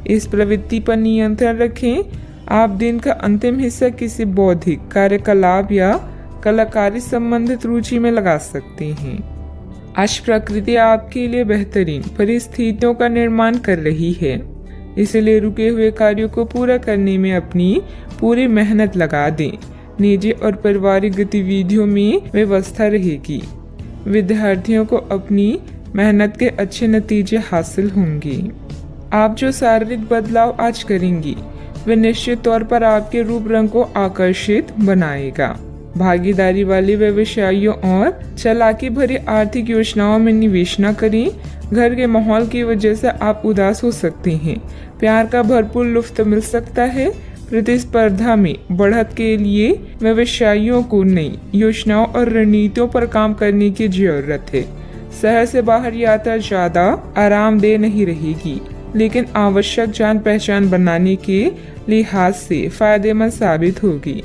इस प्रवृत्ति पर नियंत्रण रखें। आप दिन का अंतिम हिस्सा किसी बौद्धिक कार्यकलाप या कलाकारी संबंधित रुचि में लगा सकते हैं। आज प्रकृति आपके लिए बेहतरीन परिस्थितियों का निर्माण कर रही है, इसलिए रुके हुए कार्यों को पूरा करने में अपनी पूरी मेहनत लगा दें। निजी और पारिवारिक गतिविधियों में व्यवस्था रहेगी। विद्यार्थियों को अपनी मेहनत के अच्छे नतीजे हासिल होंगे। आप जो शारीरिक बदलाव आज करेंगी वे निश्चित तौर पर आपके रूप रंग को आकर्षित बनाएगा। भागीदारी वाले व्यवसायियों और चालाकी भरी आर्थिक योजनाओं में निवेश न करें। घर के माहौल की वजह से आप उदास हो सकते हैं। प्यार का भरपूर लुत्फ मिल सकता है। प्रतिस्पर्धा में बढ़त के लिए व्यवसायियों को नई योजनाओं और रणनीतियों पर काम करने की जरूरत है। शहर से बाहर यात्रा ज्यादा आरामदेह नहीं रहेगी, लेकिन आवश्यक जान पहचान बनाने के लिहाज से फायदेमंद साबित होगी।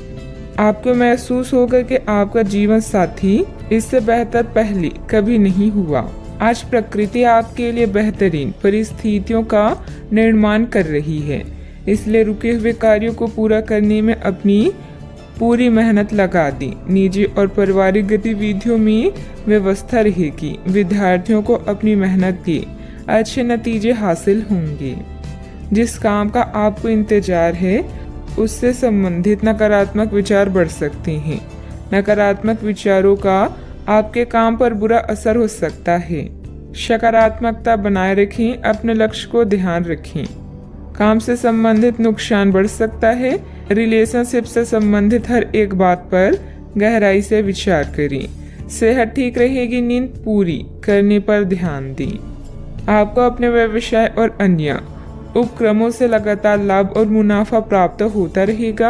आपको महसूस होगा कि आपका जीवन साथी इससे बेहतर पहले कभी नहीं हुआ। आज प्रकृति आपके लिए बेहतरीन परिस्थितियों का निर्माण कर रही है, इसलिए रुके हुए कार्यों को पूरा करने में अपनी पूरी मेहनत लगा दी। निजी और पारिवारिक गतिविधियों में व्यवस्था रहेगी। विद्यार्थियों को अपनी मेहनत के अच्छे नतीजे हासिल होंगे। जिस काम का आपको इंतजार है उससे संबंधित नकारात्मक विचार बढ़ सकते हैं। नकारात्मक विचारों का आपके काम पर बुरा असर हो सकता है। सकारात्मकता बनाए रखें, अपने लक्ष्य को ध्यान रखें। काम से संबंधित नुकसान बढ़ सकता है। रिलेशनशिप से संबंधित हर एक बात पर गहराई से विचार करें। सेहत ठीक रहेगी। नींद पूरी करने पर ध्यान दें। आपको अपने व्यवसाय और अन्य उपक्रमों से लगातार लाभ और मुनाफा प्राप्त होता रहेगा।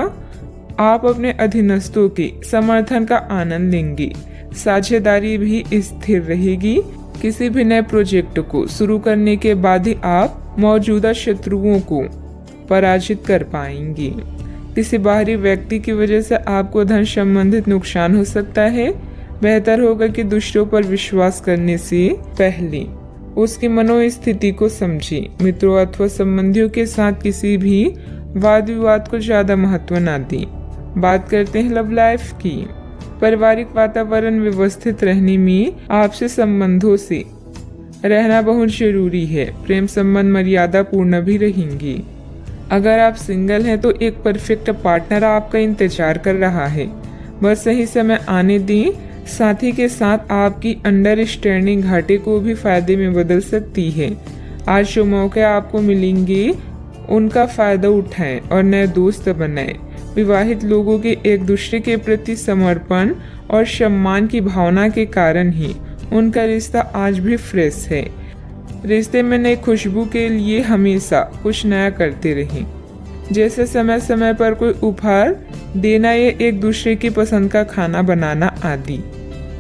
आप अपने अधीनस्थों के समर्थन का आनंद लेंगे। साझेदारी भी स्थिर रहेगी। किसी भी नए प्रोजेक्ट को शुरू करने के बाद ही आप मौजूदा शत्रुओं को पराजित कर पाएंगे। किसी बाहरी व्यक्ति की वजह से आपको धन संबंधित नुकसान हो सकता है। बेहतर होगा कि दूसरों पर विश्वास करने से पहले उसकी मनोस्थिति को समझें। मित्रों अथवा संबंधियों के साथ किसी भी वाद विवाद को ज्यादा महत्व न दें। बात करते हैं लव लाइफ की। पारिवारिक वातावरण व्यवस्थित रहने में आपसे संबंधों से रहना बहुत जरूरी है। प्रेम संबंध मर्यादा पूर्ण भी रहेंगे। अगर आप सिंगल हैं तो एक परफेक्ट पार्टनर आपका इंतजार कर रहा है। बस सही समय आने दें। साथी के साथ आपकी अंडरस्टैंडिंग घाटे को भी फायदे में बदल सकती है। आज जो मौके आपको मिलेंगे उनका फायदा उठाएं और नए दोस्त बनाएं। विवाहित लोगों के एक दूसरे के प्रति समर्पण और सम्मान की भावना के कारण ही उनका रिश्ता आज भी फ्रेश है। रिश्ते में नई खुशबू के लिए हमेशा कुछ नया करते रहें, जैसे समय समय पर कोई उपहार देना या एक दूसरे की पसंद का खाना बनाना आदि।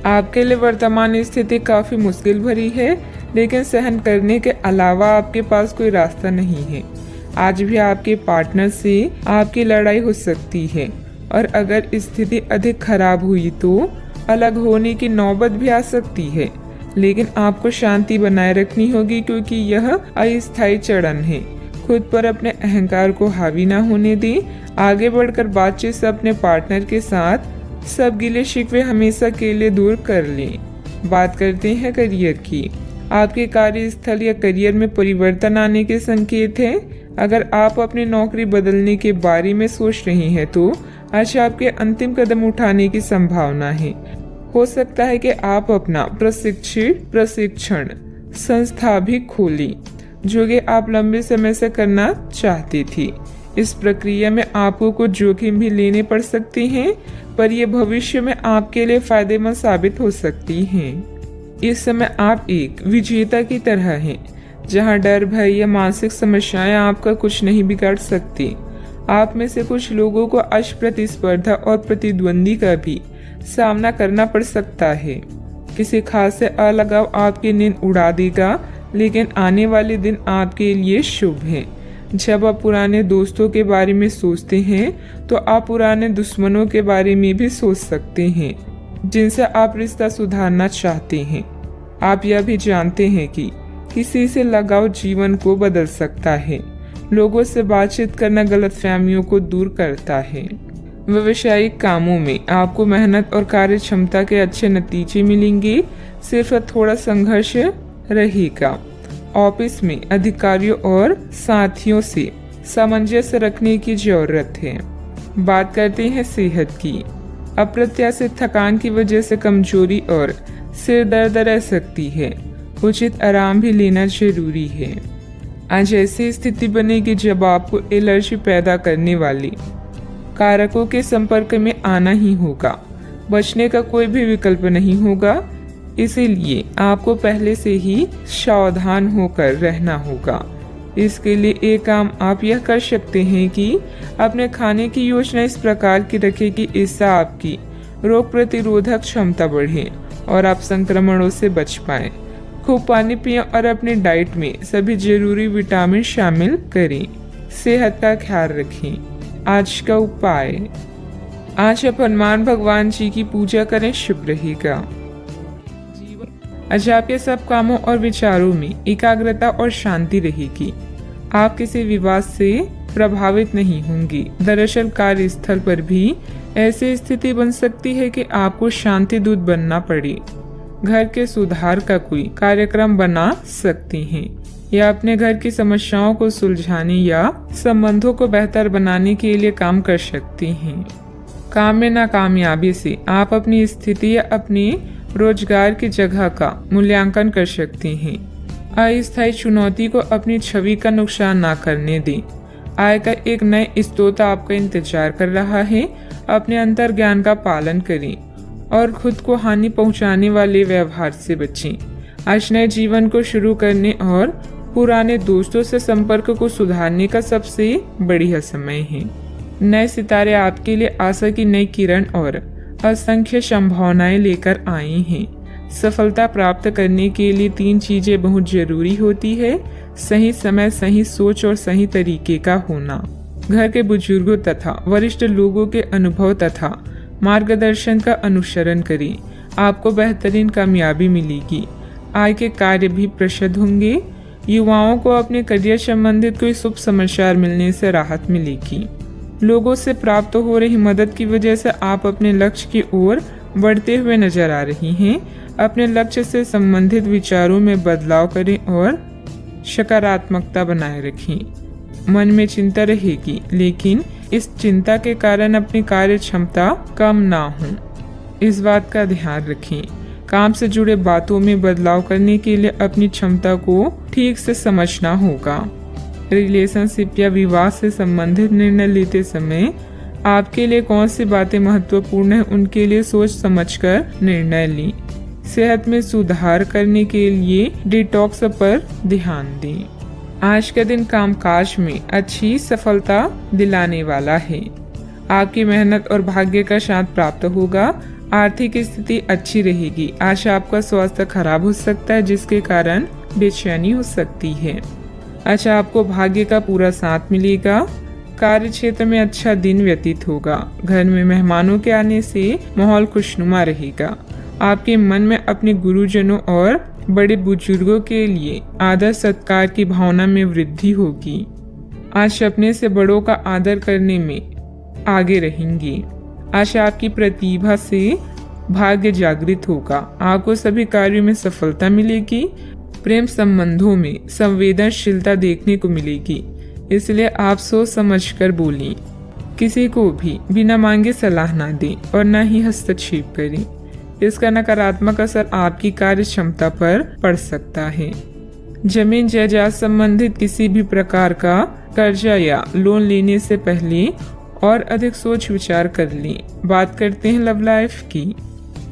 आपके लिए वर्तमान स्थिति काफी मुश्किल भरी है, लेकिन सहन करने के अलावा आपके पास कोई रास्ता नहीं है। आज भी आपके पार्टनर से आपकी लड़ाई हो सकती है और अगर स्थिति अधिक खराब हुई तो अलग होने की नौबत भी आ सकती है, लेकिन आपको शांति बनाए रखनी होगी क्योंकि यह अस्थायी चरण है। खुद पर अपने अहंकार को हावी ना होने दें। आगे बढ़कर बातचीत से अपने पार्टनर के साथ सब गिले शिकवे हमेशा के लिए दूर कर लें। बात करते हैं करियर की। आपके कार्यस्थल या करियर में परिवर्तन आने के संकेत हैं। अगर आप अपनी नौकरी बदलने के बारे में सोच रहे हैं तो आज आपके अंतिम कदम उठाने की संभावना है। हो सकता है कि आप अपना प्रशिक्षण संस्था भी खोलें, जो कि आप लंबे समय से करना चाहती थी। इस प्रक्रिया में आपको कुछ जोखिम भी लेने पड़ सकते हैं, पर यह भविष्य में आपके लिए फायदेमंद साबित हो सकती हैं। इस समय आप एक विजेता की तरह हैं, जहां डर, भय या मानसिक समस्याएं आपका कुछ नहीं बिगाड़ सकती। आप में से कुछ लोगों को आज प्रतिस्पर्धा और प्रतिद्वंदी का भी सामना करना पड़ सकता है। किसी खास से अलगाव आपकी नींद उड़ा देगा, लेकिन आने वाले दिन आपके लिए शुभ हैं। जब आप पुराने दोस्तों के बारे में सोचते हैं तो आप पुराने दुश्मनों के बारे में भी सोच सकते हैं, जिनसे आप रिश्ता सुधारना चाहते हैं। आप यह भी जानते हैं कि किसी से लगाव जीवन को बदल सकता है। लोगों से बातचीत करना गलतफहमियों को दूर करता है। व्यावसायिक कामों में आपको मेहनत और कार्य क्षमता के अच्छे नतीजे मिलेंगे। सिर्फ थोड़ा संघर्ष रहेगा। ऑफिस में अधिकारियों और साथियों से सामंजस्य रखने की जरूरत है। बात करते हैं सेहत की। अप्रत्याशित थकान की वजह से कमजोरी और सिर दर्द रह सकती है। उचित आराम भी लेना जरूरी है। आज ऐसी स्थिति बनेगी जब आपको एलर्जी पैदा करने वाली कारकों के संपर्क में आना ही होगा। बचने का कोई भी विकल्प नहीं होगा, इसीलिए आपको पहले से ही सावधान होकर रहना होगा। इसके लिए एक काम आप यह कर सकते हैं कि अपने खाने की योजना इस प्रकार की रखें कि इससे आपकी रोग प्रतिरोधक क्षमता बढ़े और आप संक्रमणों से बच पाएं। खूब पानी पिएं और अपनी डाइट में सभी जरूरी विटामिन शामिल करें। सेहत का ख्याल रखें। आज का उपाय, आज आप हनुमान भगवान जी की पूजा करें, शुभ रहेगा। आज आपके सब कामों और विचारों में एकाग्रता और शांति रहेगी। आप किसी विवाद से प्रभावित नहीं होंगी। दरअसल कार्यस्थल पर भी ऐसी स्थिति बन सकती है कि आपको शांति दूत बनना पड़े। घर के सुधार का कोई कार्यक्रम बना सकती हैं या अपने घर की समस्याओं को सुलझाने या संबंधों को बेहतर बनाने के लिए काम कर सकती हैं। काम में नाकामयाबी से आप अपनी स्थिति या अपने रोजगार की जगह का मूल्यांकन कर सकती हैं। अस्थायी चुनौती को अपनी छवि का नुकसान ना करने दें। आय का एक नए स्रोत आपका इंतजार कर रहा है। अपने अंतर ज्ञान का पालन करें और खुद को हानि पहुंचाने वाले व्यवहार से बचें। आज नए जीवन को शुरू करने और पुराने दोस्तों से संपर्क को सुधारने का सबसे बढ़िया समय है। नए सितारे आपके लिए आशा की नई किरण और असंख्य संभावनाएं लेकर आए हैं। सफलता प्राप्त करने के लिए 3 चीजें बहुत जरूरी होती है: सही समय, सही सोच और सही तरीके का होना। घर के बुजुर्गों तथा वरिष्ठ लोगों के अनुभव तथा मार्गदर्शन का अनुसरण करें। आपको बेहतरीन कामयाबी मिलेगी। आय के कार्य भी प्रशस्त होंगे। युवाओं को अपने करियर संबंधित कोई शुभ समाचार मिलने से राहत मिलेगी। लोगों से प्राप्त हो रही मदद की वजह से आप अपने लक्ष्य की ओर बढ़ते हुए नजर आ रही हैं। अपने लक्ष्य से संबंधित विचारों में बदलाव करें और सकारात्मकता बनाए रखें। मन में चिंता रहेगी, लेकिन इस चिंता के कारण अपनी कार्य क्षमता कम ना हो, इस बात का ध्यान रखें। काम से जुड़े बातों में बदलाव करने के लिए अपनी क्षमता को ठीक से समझना होगा। रिलेशनशिप या विवाह से संबंधित निर्णय लेते समय आपके लिए कौन सी बातें महत्वपूर्ण है, उनके लिए सोच समझकर निर्णय लें। सेहत में सुधार करने के लिए डिटॉक्स पर ध्यान दें। आज का दिन कामकाज में अच्छी सफलता दिलाने वाला है। आपकी मेहनत और भाग्य का साथ प्राप्त होगा। आर्थिक स्थिति अच्छी रहेगी। आज आपका स्वास्थ्य खराब हो सकता है, जिसके कारण बेचैनी हो सकती है। आज आपको भाग्य का पूरा साथ मिलेगा। कार्य क्षेत्र में अच्छा दिन व्यतीत होगा। घर में मेहमानों के आने से माहौल खुशनुमा रहेगा। आपके मन में अपने गुरुजनों और बड़े बुजुर्गों के लिए आदर सत्कार की भावना में वृद्धि होगी। आज अपने से बड़ों का आदर करने में आगे रहेंगी। आज आपकी प्रतिभा से भाग्य जागृत होगा। आपको सभी कार्यों में सफलता मिलेगी। प्रेम संबंधों में संवेदनशीलता देखने को मिलेगी, इसलिए आप सोच समझकर बोलें। किसी को भी बिना मांगे सलाह ना दें और न ही हस्तक्षेप करें। इसका नकारात्मक असर आपकी कार्य क्षमता पर पड़ सकता है। जमीन जायदाद संबंधित किसी भी प्रकार का कर्जा या लोन लेने से पहले और अधिक सोच विचार कर लें। बात करते हैं लव लाइफ की।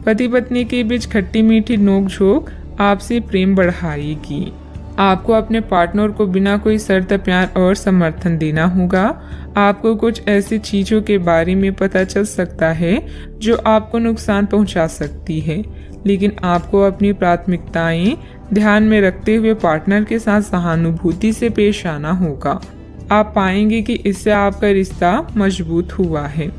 पति पत्नी के बीच खट्टी मीठी नोकझोंक आपसी प्रेम बढ़ाएगी। आपको अपने पार्टनर को बिना कोई शर्त प्यार और समर्थन देना होगा। आपको कुछ ऐसी चीजों के बारे में पता चल सकता है जो आपको नुकसान पहुंचा सकती है, लेकिन आपको अपनी प्राथमिकताएं ध्यान में रखते हुए पार्टनर के साथ सहानुभूति से पेश आना होगा। आप पाएंगे कि इससे आपका रिश्ता मजबूत हुआ है।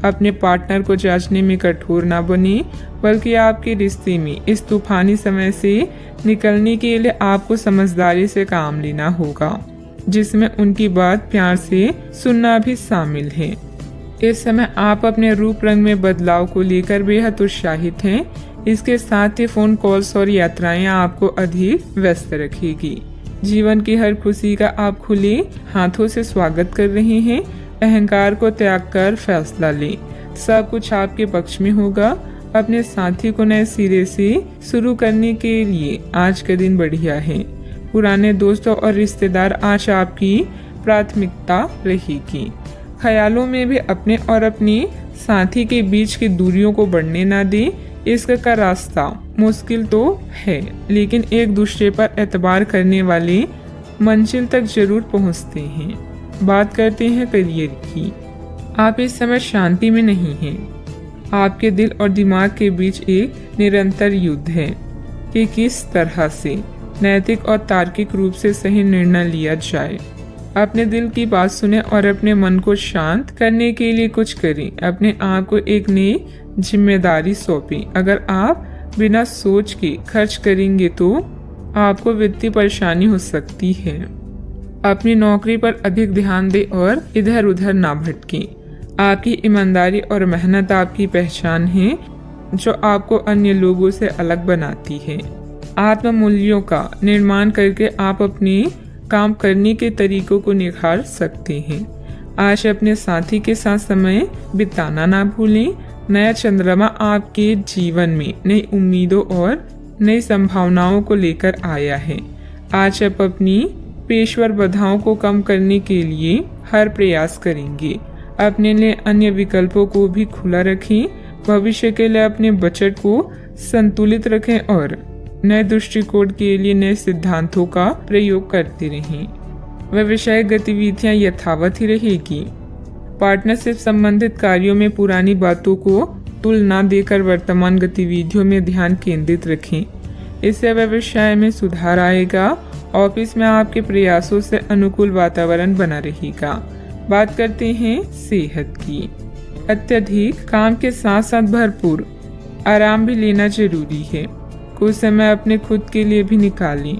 अपने पार्टनर को जांचने में कठोर ना बने, बल्कि आपके रिश्ते में इस तूफानी समय से निकलने के लिए आपको समझदारी से काम लेना होगा, जिसमें उनकी बात प्यार से सुनना भी शामिल है। इस समय आप अपने रूप रंग में बदलाव को लेकर बेहद उत्साहित हैं। इसके साथ ही फोन कॉल्स और यात्राएं आपको अधिक व्यस्त रखेगी। जीवन की हर खुशी का आप खुले हाथों से स्वागत कर रहे हैं। अहंकार को त्याग कर फैसला लें। सब कुछ आपके पक्ष में होगा। अपने साथी को नए सिरे से शुरू करने के लिए आज का दिन बढ़िया है। पुराने दोस्तों और रिश्तेदार आज आपकी प्राथमिकता रहेगी। ख्यालों में भी अपने और अपने साथी के बीच की दूरियों को बढ़ने ना दें। इसका रास्ता मुश्किल तो है, लेकिन एक दूसरे पर एतबार करने वाले मंजिल तक जरूर पहुंचते हैं। बात करते हैं करियर की। आप इस समय शांति में नहीं हैं। आपके दिल और दिमाग के बीच एक निरंतर युद्ध है कि किस तरह से नैतिक और तार्किक रूप से सही निर्णय लिया जाए। अपने दिल की बात सुने और अपने मन को शांत करने के लिए कुछ करें। अपने आप को एक नई जिम्मेदारी सौंपें। अगर आप बिना सोच के खर्च करेंगे तो आपको वित्तीय परेशानी हो सकती है। अपनी नौकरी पर अधिक ध्यान दें और इधर उधर ना भटकें। आपकी ईमानदारी और मेहनत आपकी पहचान है जो आपको अन्य लोगों से अलग बनाती है। आत्म मूल्यों का निर्माण करके आप अपने काम करने के तरीकों को निखार सकते हैं। आज अपने साथी के साथ समय बिताना ना भूलें। नया चंद्रमा आपके जीवन में नई उम्मीदों और नई संभावनाओं को लेकर आया है। आज आप अपनी पेशेवर बाधाओं को कम करने के लिए हर प्रयास करेंगे। अपने लिए अन्य विकल्पों को भी खुला रखें। भविष्य के लिए अपने बजट को संतुलित रखें और नए दृष्टिकोण के लिए नए सिद्धांतों का प्रयोग करते रहें। व्यवसायिक गतिविधियां यथावत ही रहेगी। पार्टनरशिप संबंधित कार्यों में पुरानी बातों को तुल ना देकर वर्तमान गतिविधियों में ध्यान केंद्रित रखें। इससे व्यवसाय में सुधार आएगा। ऑफिस में आपके प्रयासों से अनुकूल वातावरण बना रहेगा। बात करते हैं सेहत की। अत्यधिक काम के साथ साथ भरपूर आराम भी लेना जरूरी है। कुछ समय अपने खुद के लिए भी निकालें।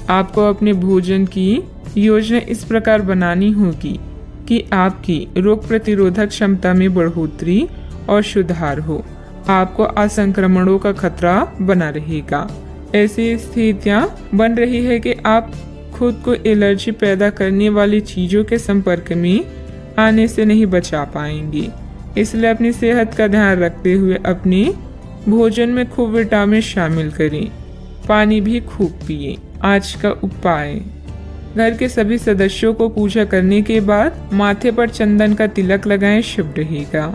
आपको अपने भोजन की योजना इस प्रकार बनानी होगी कि आपकी रोग प्रतिरोधक क्षमता में बढ़ोतरी और सुधार हो। आपको असंक्रमणों का खतरा बना रहेगा। ऐसी स्थितियां बन रही है कि आप खुद को एलर्जी पैदा करने वाली चीजों के संपर्क में आने से नहीं बचा पाएंगे। इसलिए अपनी सेहत का ध्यान रखते हुए अपने भोजन में खूब विटामिन शामिल करें। पानी भी खूब पिएं। आज का उपाय: घर के सभी सदस्यों को पूजा करने के बाद माथे पर चंदन का तिलक लगाएं, शुभ रहेगा।